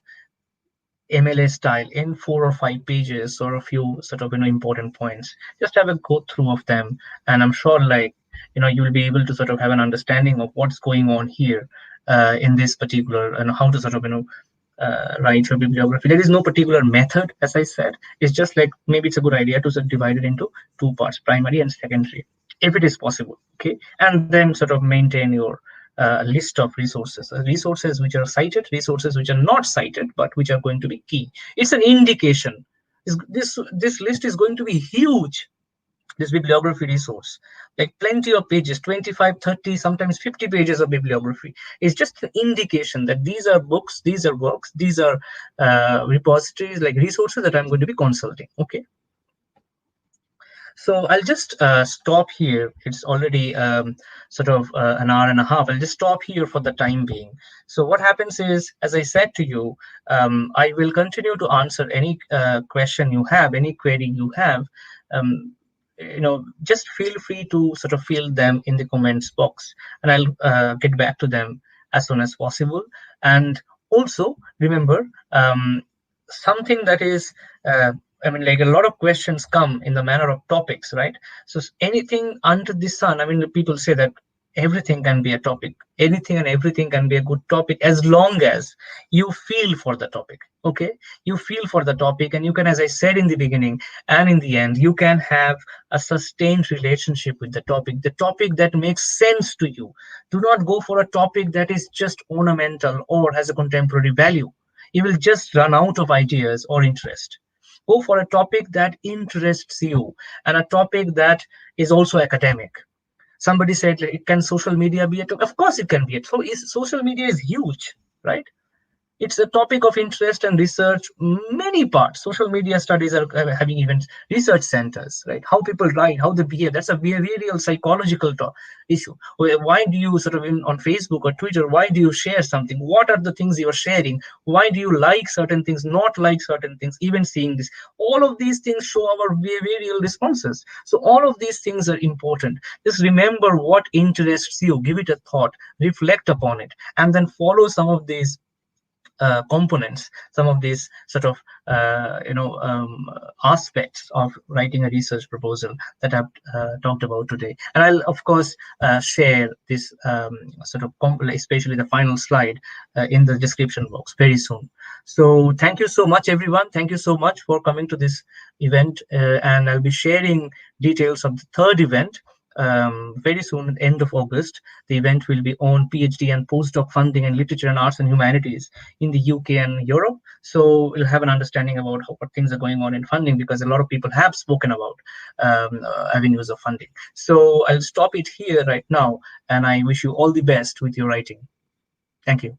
MLA style in 4 or 5 pages or a few sort of important points. Just have a go through of them, and I'm sure you will be able to sort of have an understanding of what's going on here in this particular, and how to sort of write your bibliography. There is no particular method, as I said. It's just like maybe it's a good idea to sort of divide it into 2 parts, primary and secondary, if it is possible. Okay, and then sort of maintain your list of resources, resources which are cited, resources which are not cited, but which are going to be key. It's an indication. This list is going to be huge, this bibliography resource, like plenty of pages, 25, 30, sometimes 50 pages of bibliography. It's just an indication that these are books, these are works, these are repositories, like resources that I'm going to be consulting. Okay, so I'll just stop here. It's already sort of an hour and a half. I'll just stop here for the time being. So what happens is, as I said to you, I will continue to answer any question you have, any query you have. Just feel free to sort of fill them in the comments box, and I'll get back to them as soon as possible. And also remember, something that is like a lot of questions come in the manner of topics, right? So anything under the sun, people say that everything can be a topic, anything and everything can be a good topic, as long as you feel for the topic. Okay, you feel for the topic, and you can, as I said in the beginning and in the end, you can have a sustained relationship with the topic that makes sense to you. Do not go for a topic that is just ornamental or has a contemporary value. You will just run out of ideas or interest. Go for a topic that interests you, and a topic that is also academic. Somebody said, like, can social media be a topic? Of course it can be. So social media is huge, right? It's a topic of interest and research. Many parts. Social media studies are having even research centers, right? How people write, how they behave. That's a behavioral psychological issue. Why do you sort of on Facebook or Twitter? Why do you share something? What are the things you are sharing? Why do you like certain things, not like certain things? Even seeing this, all of these things show our behavioral responses. So all of these things are important. Just remember what interests you. Give it a thought. Reflect upon it, and then follow some of these components, some of these sort of aspects of writing a research proposal that I've talked about today. And I'll of course share this sort of especially the final slide in the description box very soon. So thank you so much, everyone. Thank you so much for coming to this event, and I'll be sharing details of the third event very soon, end of August. The event will be on PhD and postdoc funding in literature and arts and humanities in the UK and Europe. So we'll have an understanding about what things are going on in funding, because a lot of people have spoken about avenues of funding. So I'll stop it here right now, and I wish you all the best with your writing. Thank you.